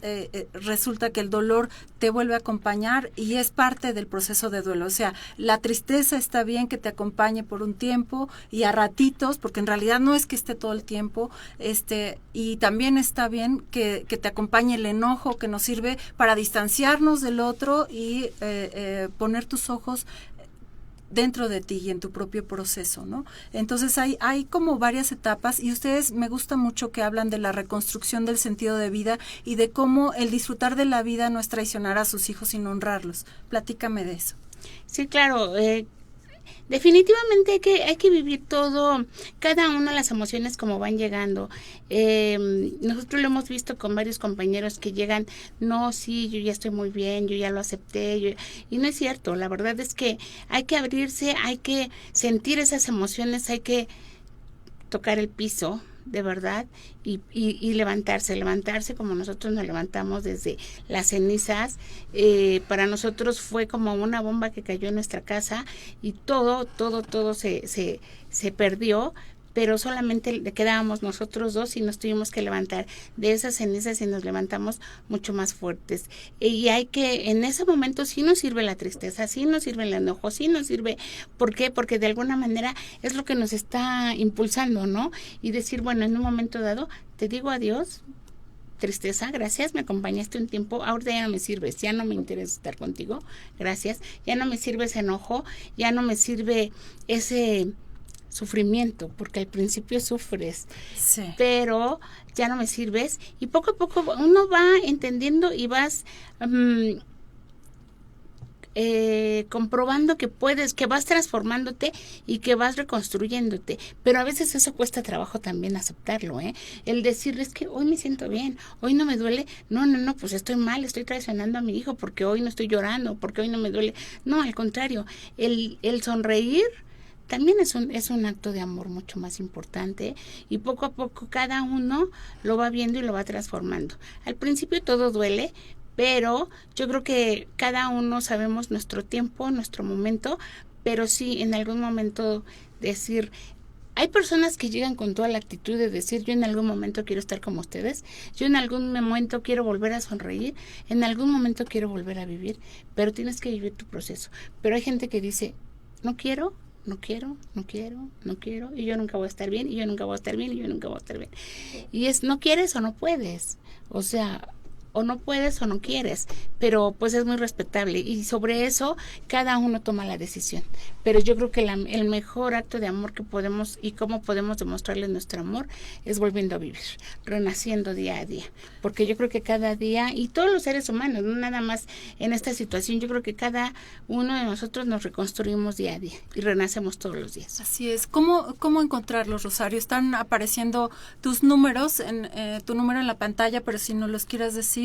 [SPEAKER 1] resulta que el dolor te vuelve a acompañar y es parte del proceso de duelo. O sea, la tristeza está bien que te acompañe por un tiempo y a ratitos, porque en realidad no es que esté todo el tiempo, y también está bien que te acompañe el enojo, que nos sirve para distanciarnos del otro y poner tus ojos dentro de ti y en tu propio proceso, ¿no? Entonces hay como varias etapas y ustedes me gusta mucho que hablan de la reconstrucción del sentido de vida y de cómo el disfrutar de la vida no es traicionar a sus hijos sino honrarlos. Platícame de eso.
[SPEAKER 5] Sí, claro, definitivamente hay que vivir todo, cada una de las emociones como van llegando. Nosotros lo hemos visto con varios compañeros que llegan, no, sí, yo ya estoy muy bien, yo ya lo acepté, y no es cierto. La verdad es que hay que abrirse, hay que sentir esas emociones, hay que tocar el piso, de verdad, y levantarse como nosotros nos levantamos desde las cenizas. Para nosotros fue como una bomba que cayó en nuestra casa y todo se perdió, pero solamente le quedábamos nosotros dos y nos tuvimos que levantar de esas cenizas y nos levantamos mucho más fuertes. Y hay que, en ese momento sí nos sirve la tristeza, sí nos sirve el enojo, sí nos sirve, ¿por qué? Porque de alguna manera es lo que nos está impulsando, ¿no? Y decir, bueno, en un momento dado, te digo adiós, tristeza, gracias, me acompañaste un tiempo, ahorita ya no me sirves, ya no me interesa estar contigo, gracias, ya no me sirve ese enojo, ya no me sirve ese sufrimiento, porque al principio sufres, sí, pero ya no me sirves, y poco a poco uno va entendiendo y vas comprobando que puedes, que vas transformándote y que vas reconstruyéndote, pero a veces eso cuesta trabajo también aceptarlo, el decirles que hoy me siento bien, hoy no me duele, no, pues estoy mal, estoy traicionando a mi hijo porque hoy no estoy llorando, porque hoy no me duele, no, al contrario, el sonreír también es un acto de amor mucho más importante, y poco a poco cada uno lo va viendo y lo va transformando. Al principio todo duele, pero yo creo que cada uno sabemos nuestro tiempo, nuestro momento, pero sí en algún momento decir, hay personas que llegan con toda la actitud de decir, yo en algún momento quiero estar como ustedes, yo en algún momento quiero volver a sonreír, en algún momento quiero volver a vivir, pero tienes que vivir tu proceso. Pero hay gente que dice, no quiero, y yo nunca voy a estar bien, y yo nunca voy a estar bien, y yo nunca voy a estar bien. Y es, no quieres o no puedes, o sea, o no puedes o no quieres, pero pues es muy respetable, y sobre eso cada uno toma la decisión. Pero yo creo que el mejor acto de amor que podemos, y cómo podemos demostrarle nuestro amor, es volviendo a vivir, renaciendo día a día, porque yo creo que cada día, y todos los seres humanos, no nada más en esta situación, yo creo que cada uno de nosotros nos reconstruimos día a día y renacemos todos los días.
[SPEAKER 1] Así es. ¿Cómo encontrarlos, Rosario? Están apareciendo tus números, tu número en la pantalla, pero si no los quieras decir,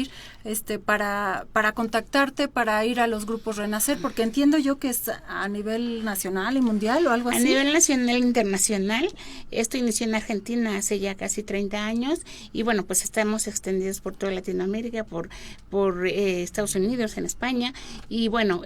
[SPEAKER 1] para contactarte, para ir a los grupos Renacer, porque entiendo yo que es a nivel nacional y mundial o algo así.
[SPEAKER 5] A nivel nacional e internacional. Esto inició en Argentina hace ya casi 30 años, y bueno, pues estamos extendidos por toda Latinoamérica, por Estados Unidos, en España, y bueno,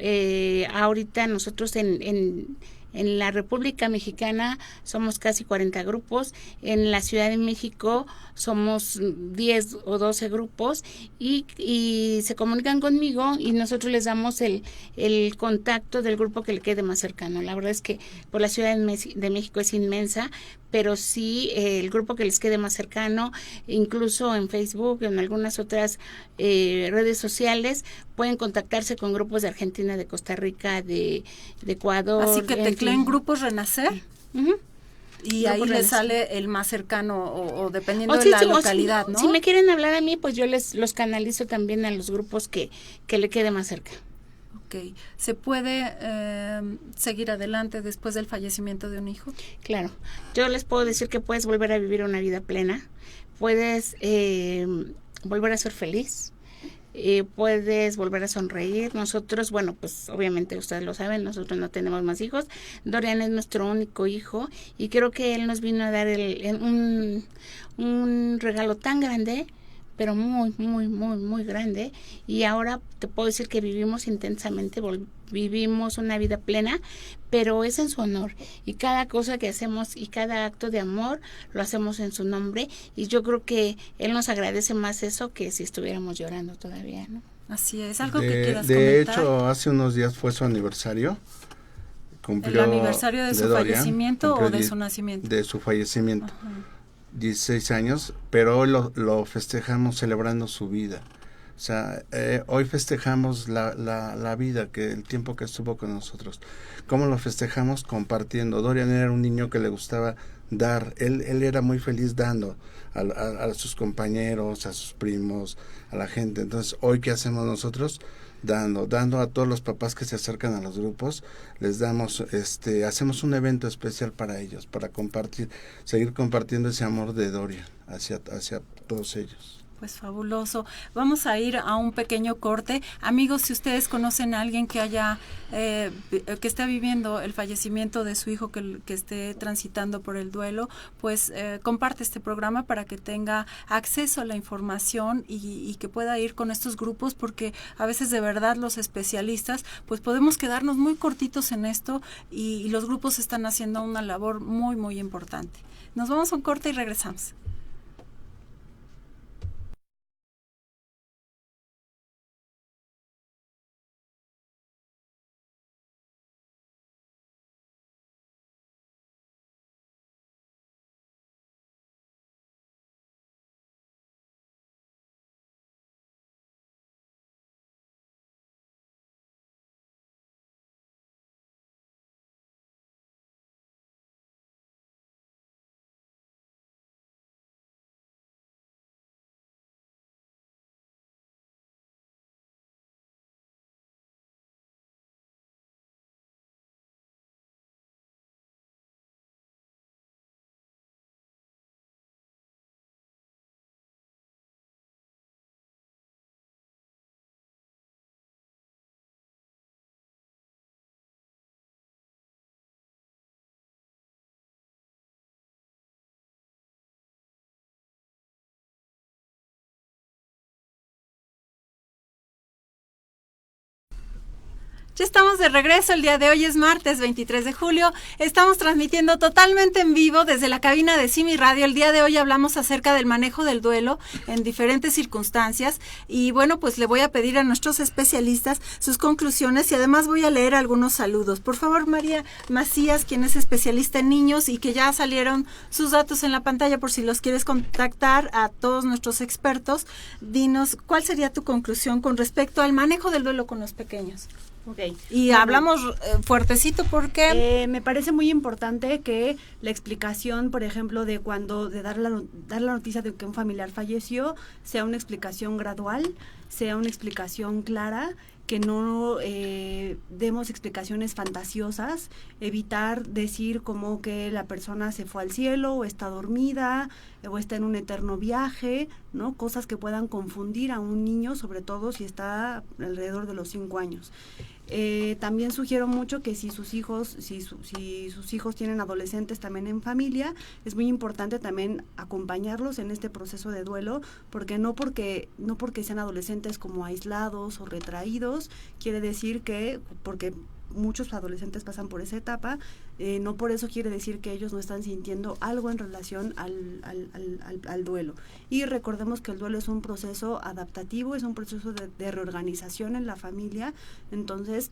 [SPEAKER 5] ahorita nosotros en la República Mexicana somos casi 40 grupos, en la Ciudad de México somos 10 o 12 grupos, y se comunican conmigo y nosotros les damos el contacto del grupo que le quede más cercano. La verdad es que por la Ciudad de México es inmensa, pero sí el grupo que les quede más cercano, incluso en Facebook, en algunas otras redes sociales, pueden contactarse con grupos de Argentina, de Costa Rica, de Ecuador.
[SPEAKER 1] Así que tecleen grupos Renacer. Uh-huh. Y ahí les sale el más cercano o dependiendo de la localidad, ¿no?
[SPEAKER 5] Si me quieren hablar a mí, pues yo los canalizo también a los grupos que le quede más cerca.
[SPEAKER 1] Okay. ¿Se puede seguir adelante después del fallecimiento de un hijo?
[SPEAKER 5] Claro. Yo les puedo decir que puedes volver a vivir una vida plena, puedes volver a ser feliz, puedes volver a sonreír. Nosotros, bueno, pues obviamente ustedes lo saben, nosotros no tenemos más hijos. Dorian es nuestro único hijo, y creo que él nos vino a dar un regalo tan grande, pero muy, muy, muy, muy grande, y ahora te puedo decir que vivimos intensamente, vivimos una vida plena, pero es en su honor, y cada cosa que hacemos y cada acto de amor lo hacemos en su nombre, y yo creo que él nos agradece más eso que si estuviéramos llorando todavía, ¿no?
[SPEAKER 1] Así es. ¿Algo que quieras
[SPEAKER 4] comentar?
[SPEAKER 1] De
[SPEAKER 4] hecho, hace unos días fue su aniversario.
[SPEAKER 1] ¿El aniversario de su Dorian, fallecimiento o de su nacimiento?
[SPEAKER 4] De su fallecimiento.
[SPEAKER 1] Ajá.
[SPEAKER 4] 16 años, pero hoy lo festejamos celebrando su vida, O sea, hoy festejamos la vida, que el tiempo que estuvo con nosotros. ¿Cómo lo festejamos? Compartiendo. Dorian era un niño que le gustaba dar. Él era muy feliz dando a sus compañeros, a sus primos, a la gente. Entonces, hoy, ¿qué hacemos nosotros? Dando a todos los papás que se acercan a los grupos, les damos, hacemos un evento especial para ellos, para compartir, seguir compartiendo ese amor de Dorian hacia todos ellos.
[SPEAKER 1] Pues fabuloso. Vamos a ir a un pequeño corte. Amigos, si ustedes conocen a alguien que que está viviendo el fallecimiento de su hijo, que esté transitando por el duelo, pues comparte este programa para que tenga acceso a la información y que pueda ir con estos grupos, porque a veces de verdad los especialistas pues podemos quedarnos muy cortitos en esto y los grupos están haciendo una labor muy, muy importante. Nos vamos a un corte y regresamos. Ya estamos de regreso, el día de hoy es martes 23 de julio, estamos transmitiendo totalmente en vivo desde la cabina de CIMI Radio. El día de hoy hablamos acerca del manejo del duelo en diferentes circunstancias y bueno, pues le voy a pedir a nuestros especialistas sus conclusiones y además voy a leer algunos saludos. Por favor, María Macías, quien es especialista en niños y que ya salieron sus datos en la pantalla por si los quieres contactar a todos nuestros expertos, dinos, ¿cuál sería tu conclusión con respecto al manejo del duelo con los pequeños?
[SPEAKER 2] Okay.
[SPEAKER 1] Y bueno, hablamos fuertecito porque
[SPEAKER 2] me parece muy importante que la explicación, por ejemplo, de dar la noticia de que un familiar falleció, sea una explicación gradual, sea una explicación clara, que no demos explicaciones fantasiosas, evitar decir como que la persona se fue al cielo o está dormida o está en un eterno viaje, ¿no? Cosas que puedan confundir a un niño, sobre todo si está alrededor de los 5 años. También sugiero mucho que si sus hijos tienen adolescentes también en familia, es muy importante también acompañarlos en este proceso de duelo, porque no porque sean adolescentes como aislados o retraídos, quiere decir que, porque muchos adolescentes pasan por esa etapa, no por eso quiere decir que ellos no están sintiendo algo en relación al duelo. Y recordemos que el duelo es un proceso adaptativo, es un proceso de reorganización en la familia, entonces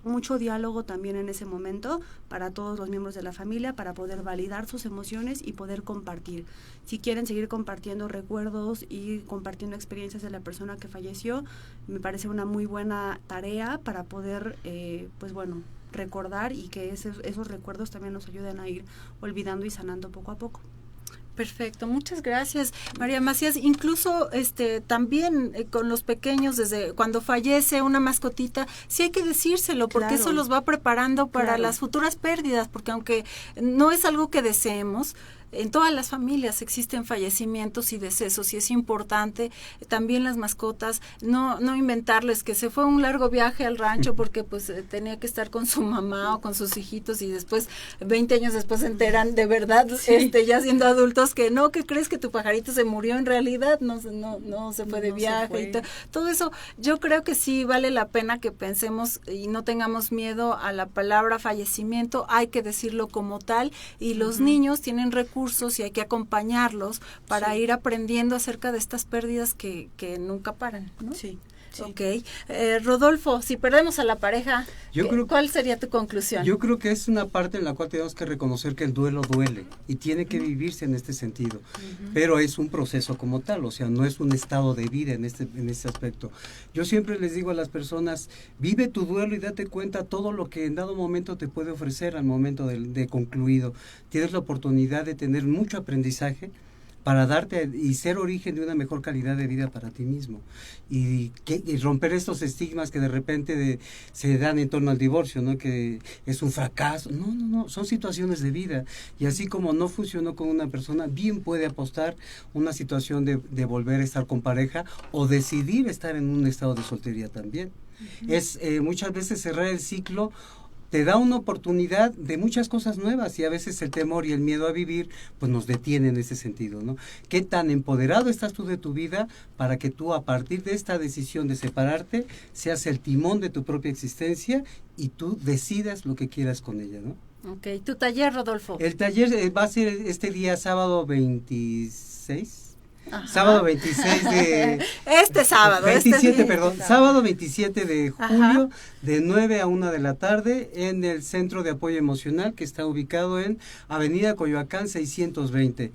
[SPEAKER 2] mucho diálogo también en ese momento para todos los miembros de la familia, para poder validar sus emociones y poder compartir. Si quieren seguir compartiendo recuerdos y compartiendo experiencias de la persona que falleció, me parece una muy buena tarea para poder, recordar y que esos recuerdos también nos ayuden a ir olvidando y sanando poco a poco.
[SPEAKER 1] Perfecto, muchas gracias, María Macías. Incluso también con los pequeños, desde cuando fallece una mascotita, sí hay que decírselo, porque
[SPEAKER 2] claro,
[SPEAKER 1] eso los va preparando para
[SPEAKER 2] claro,
[SPEAKER 1] las futuras pérdidas, porque aunque no es algo que deseemos, en todas las familias existen fallecimientos y decesos y es importante también las mascotas no inventarles que se fue un largo viaje al rancho porque pues tenía que estar con su mamá o con sus hijitos y después 20 años después se enteran de verdad, sí, ya siendo adultos, que no, que crees que tu pajarito se murió, en realidad no se fue de viaje. Y todo eso yo creo que sí vale la pena que pensemos y no tengamos miedo a la palabra fallecimiento, hay que decirlo como tal y los niños tienen recursos y hay que acompañarlos para ir aprendiendo acerca de estas pérdidas que nunca paran, ¿no?
[SPEAKER 2] Sí.
[SPEAKER 1] Sí. Ok. Rodolfo, si perdemos a la pareja, ¿cuál sería tu conclusión?
[SPEAKER 3] Yo creo que es una parte en la cual tenemos que reconocer que el duelo duele y tiene que vivirse en este sentido, pero es un proceso como tal, o sea, no es un estado de vida en este aspecto. Yo siempre les digo a las personas, vive tu duelo y date cuenta todo lo que en dado momento te puede ofrecer al momento de concluido. Tienes la oportunidad de tener mucho aprendizaje para darte y ser origen de una mejor calidad de vida para ti mismo y romper estos estigmas que de repente se dan en torno al divorcio, ¿no? Que es un fracaso. No, son situaciones de vida, y así como no funcionó con una persona, bien puede apostar una situación de volver a estar con pareja o decidir estar en un estado de soltería también. Es muchas veces cerrar el ciclo te da una oportunidad de muchas cosas nuevas, y a veces el temor y el miedo a vivir pues nos detiene en ese sentido, ¿no? ¿Qué tan empoderado estás tú de tu vida para que tú, a partir de esta decisión de separarte, seas el timón de tu propia existencia y tú decidas lo que quieras con ella, ¿no?
[SPEAKER 1] Ok, ¿tu taller, Rodolfo?
[SPEAKER 3] El taller va a ser este día sábado 26.
[SPEAKER 1] Ajá.
[SPEAKER 3] Sábado 26 de...
[SPEAKER 1] sábado.
[SPEAKER 3] 27, perdón. Sábado 27 de julio,
[SPEAKER 1] Ajá,
[SPEAKER 3] de 9 a 1 de la tarde, en el Centro de Apoyo Emocional, que está ubicado en Avenida Coyoacán 620.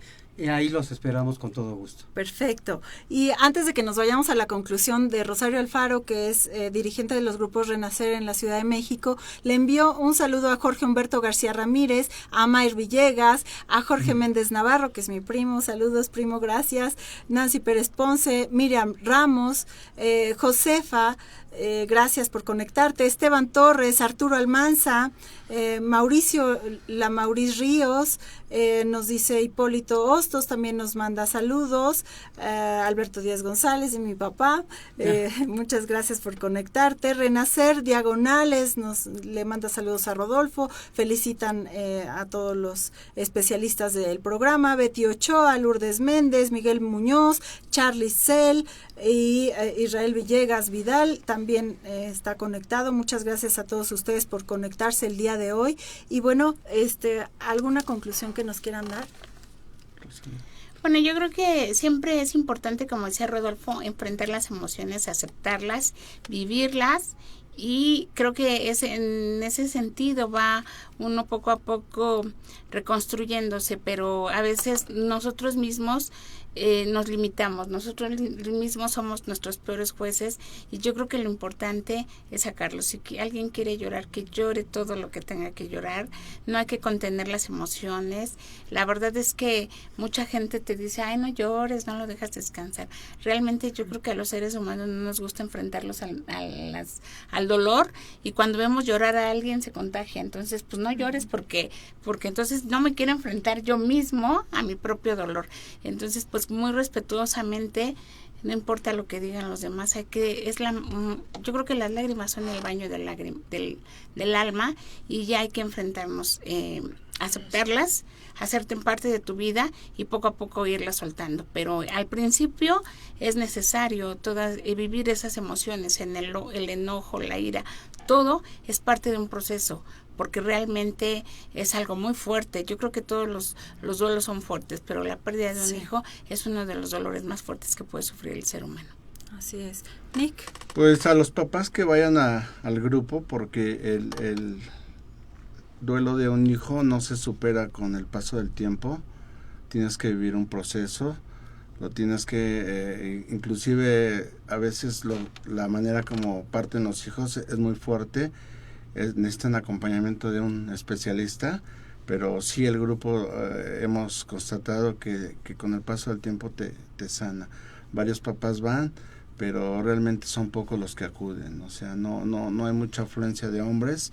[SPEAKER 3] Ahí los esperamos con todo gusto.
[SPEAKER 1] Perfecto. Y antes de que nos vayamos a la conclusión, de Rosario Alfaro, que es dirigente de los grupos Renacer en la Ciudad de México, le envió un saludo a Jorge Humberto García Ramírez, a Mayr Villegas, a Jorge Méndez Navarro, que es mi primo. Saludos, primo, gracias. Nancy Pérez Ponce, Miriam Ramos, Josefa, gracias por conectarte. Esteban Torres, Arturo Almanza, Mauricio Ríos, nos dice Hipólito Hostos, también nos manda saludos. Alberto Díaz González, y mi papá, muchas gracias por conectarte. Renacer Diagonales le manda saludos a Rodolfo, felicitan a todos los especialistas del programa. Betty Ochoa, Lourdes Méndez, Miguel Muñoz, Charlie Cell y Israel Villegas Vidal también está conectado. Muchas gracias a todos ustedes por conectarse el día de hoy. Y bueno, ¿alguna conclusión que nos quieran dar?
[SPEAKER 5] Bueno, yo creo que siempre es importante, como decía Rodolfo, enfrentar las emociones, aceptarlas, vivirlas, y creo que en ese sentido va uno poco a poco reconstruyéndose, pero a veces nosotros mismos nos limitamos, nosotros mismos somos nuestros peores jueces, y yo creo que lo importante es sacarlo. Si alguien quiere llorar, que llore todo lo que tenga que llorar, no hay que contener las emociones. La verdad es que mucha gente te dice, ay, no llores, no lo dejas descansar. Realmente yo creo que a los seres humanos no nos gusta enfrentarlos al dolor, y cuando vemos llorar a alguien se contagia. Entonces pues no llores porque entonces no me quiero enfrentar yo mismo a mi propio dolor. Entonces pues muy respetuosamente, no importa lo que digan los demás, yo creo que las lágrimas son el baño del alma, y ya hay que enfrentarnos, aceptarlas, hacerte parte de tu vida y poco a poco irlas soltando. Pero al principio es necesario vivir esas emociones, el enojo, la ira, todo es parte de un proceso, porque realmente es algo muy fuerte. Yo creo que todos los duelos son fuertes, pero la pérdida de un hijo es uno de los dolores más fuertes que puede sufrir el ser humano.
[SPEAKER 1] Así es. Nick.
[SPEAKER 4] Pues a los papás que vayan al grupo, porque el duelo de un hijo no se supera con el paso del tiempo. Tienes que vivir un proceso, lo tienes que, inclusive a veces la manera como parten los hijos es muy fuerte. Necesitan acompañamiento de un especialista, pero sí el grupo hemos constatado que con el paso del tiempo te sana. Varios papás van, pero realmente son pocos los que acuden, o sea, no hay mucha afluencia de hombres.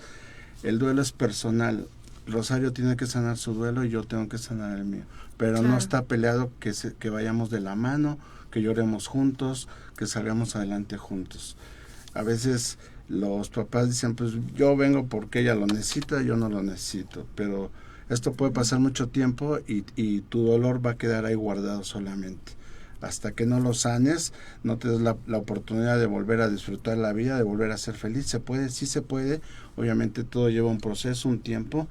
[SPEAKER 4] El duelo es personal. Rosario tiene que sanar su duelo y yo tengo que sanar el mío, pero claro, no está peleado que vayamos de la mano, que lloremos juntos, que salgamos adelante juntos. A veces los papás dicen, pues yo vengo porque ella lo necesita, yo no lo necesito, pero esto puede pasar mucho tiempo y tu dolor va a quedar ahí guardado solamente. Hasta que no lo sanes, no te des la oportunidad de volver a disfrutar la vida, de volver a ser feliz. ¿Se puede? Sí se puede. Obviamente todo lleva un proceso, un tiempo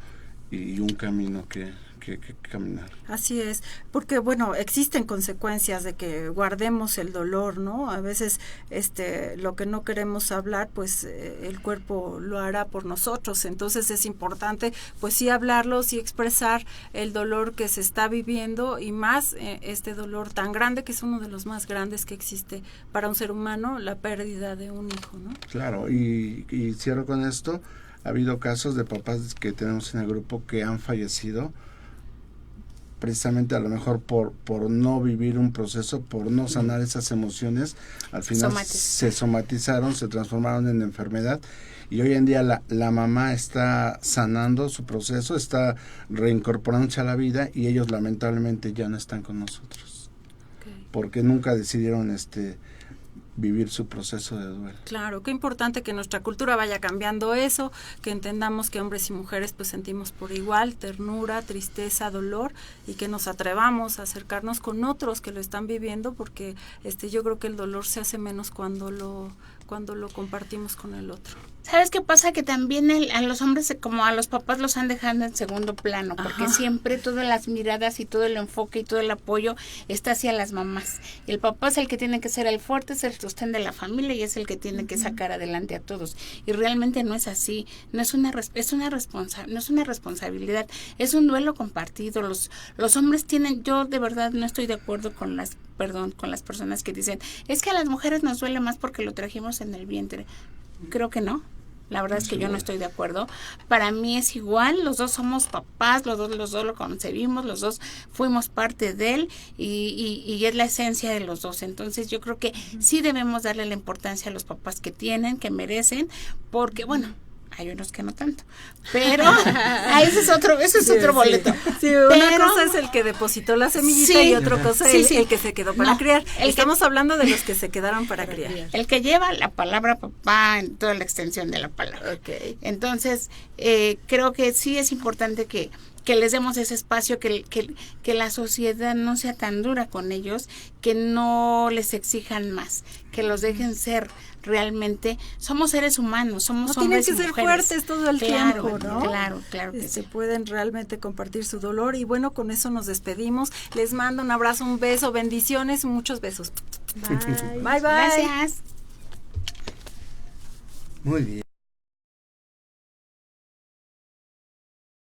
[SPEAKER 4] y un camino que que caminar.
[SPEAKER 1] Así es, porque bueno, existen consecuencias de que guardemos el dolor, ¿no? A veces lo que no queremos hablar, pues el cuerpo lo hará por nosotros, entonces es importante pues sí hablarlo, sí expresar el dolor que se está viviendo y más este dolor tan grande que es uno de los más grandes que existe para un ser humano, la pérdida de un hijo, ¿no?
[SPEAKER 4] Claro, y cierro con esto. Ha habido casos de papás que tenemos en el grupo que han fallecido precisamente a lo mejor por no vivir un proceso, por no sanar esas emociones, al final se somatizaron, se transformaron en enfermedad, y hoy en día la mamá está sanando su proceso, está reincorporándose a la vida, y ellos lamentablemente ya no están con nosotros, porque nunca decidieron vivir su proceso de duelo.
[SPEAKER 1] Claro, qué importante que nuestra cultura vaya cambiando eso, que entendamos que hombres y mujeres pues sentimos por igual ternura, tristeza, dolor, y que nos atrevamos a acercarnos con otros que lo están viviendo, porque yo creo que el dolor se hace menos cuando lo compartimos con el otro.
[SPEAKER 5] ¿Sabes qué pasa? Que también a los hombres, como a los papás, los han dejado en segundo plano, porque siempre todas las miradas y todo el enfoque y todo el apoyo está hacia las mamás. Y el papá es el que tiene que ser el fuerte, es el sostén de la familia y es el que tiene que sacar adelante a todos. Y realmente no es así, no es una responsabilidad, es un duelo compartido. Los hombres tienen, yo de verdad no estoy de acuerdo con las personas que dicen, es que a las mujeres nos duele más porque lo trajimos en el vientre. Creo que no. La verdad es que yo no estoy de acuerdo. Para mí es igual, los dos somos papás, los dos lo concebimos, los dos fuimos parte de él y es la esencia de los dos. Entonces yo creo que sí debemos darle la importancia a los papás que tienen, que merecen, porque bueno, hay unos que no tanto, pero ese es otro boleto.
[SPEAKER 1] Sí, una cosa es el que depositó la semillita y otra cosa es el que se quedó para criar. Estamos hablando de los que se quedaron para criar.
[SPEAKER 5] El que lleva la palabra papá en toda la extensión de la palabra.
[SPEAKER 1] Okay.
[SPEAKER 5] Entonces, creo que sí es importante que les demos ese espacio, que la sociedad no sea tan dura con ellos, que no les exijan más, que los dejen ser realmente. Somos seres humanos, somos hombres y mujeres.
[SPEAKER 1] No tienen que ser fuertes todo el tiempo, ¿no?
[SPEAKER 5] Claro que sí.
[SPEAKER 1] Pueden realmente compartir su dolor y bueno, con eso nos despedimos. Les mando un abrazo, un beso, bendiciones, muchos besos.
[SPEAKER 2] Bye.
[SPEAKER 1] Bye.
[SPEAKER 5] Gracias.
[SPEAKER 3] Muy bien.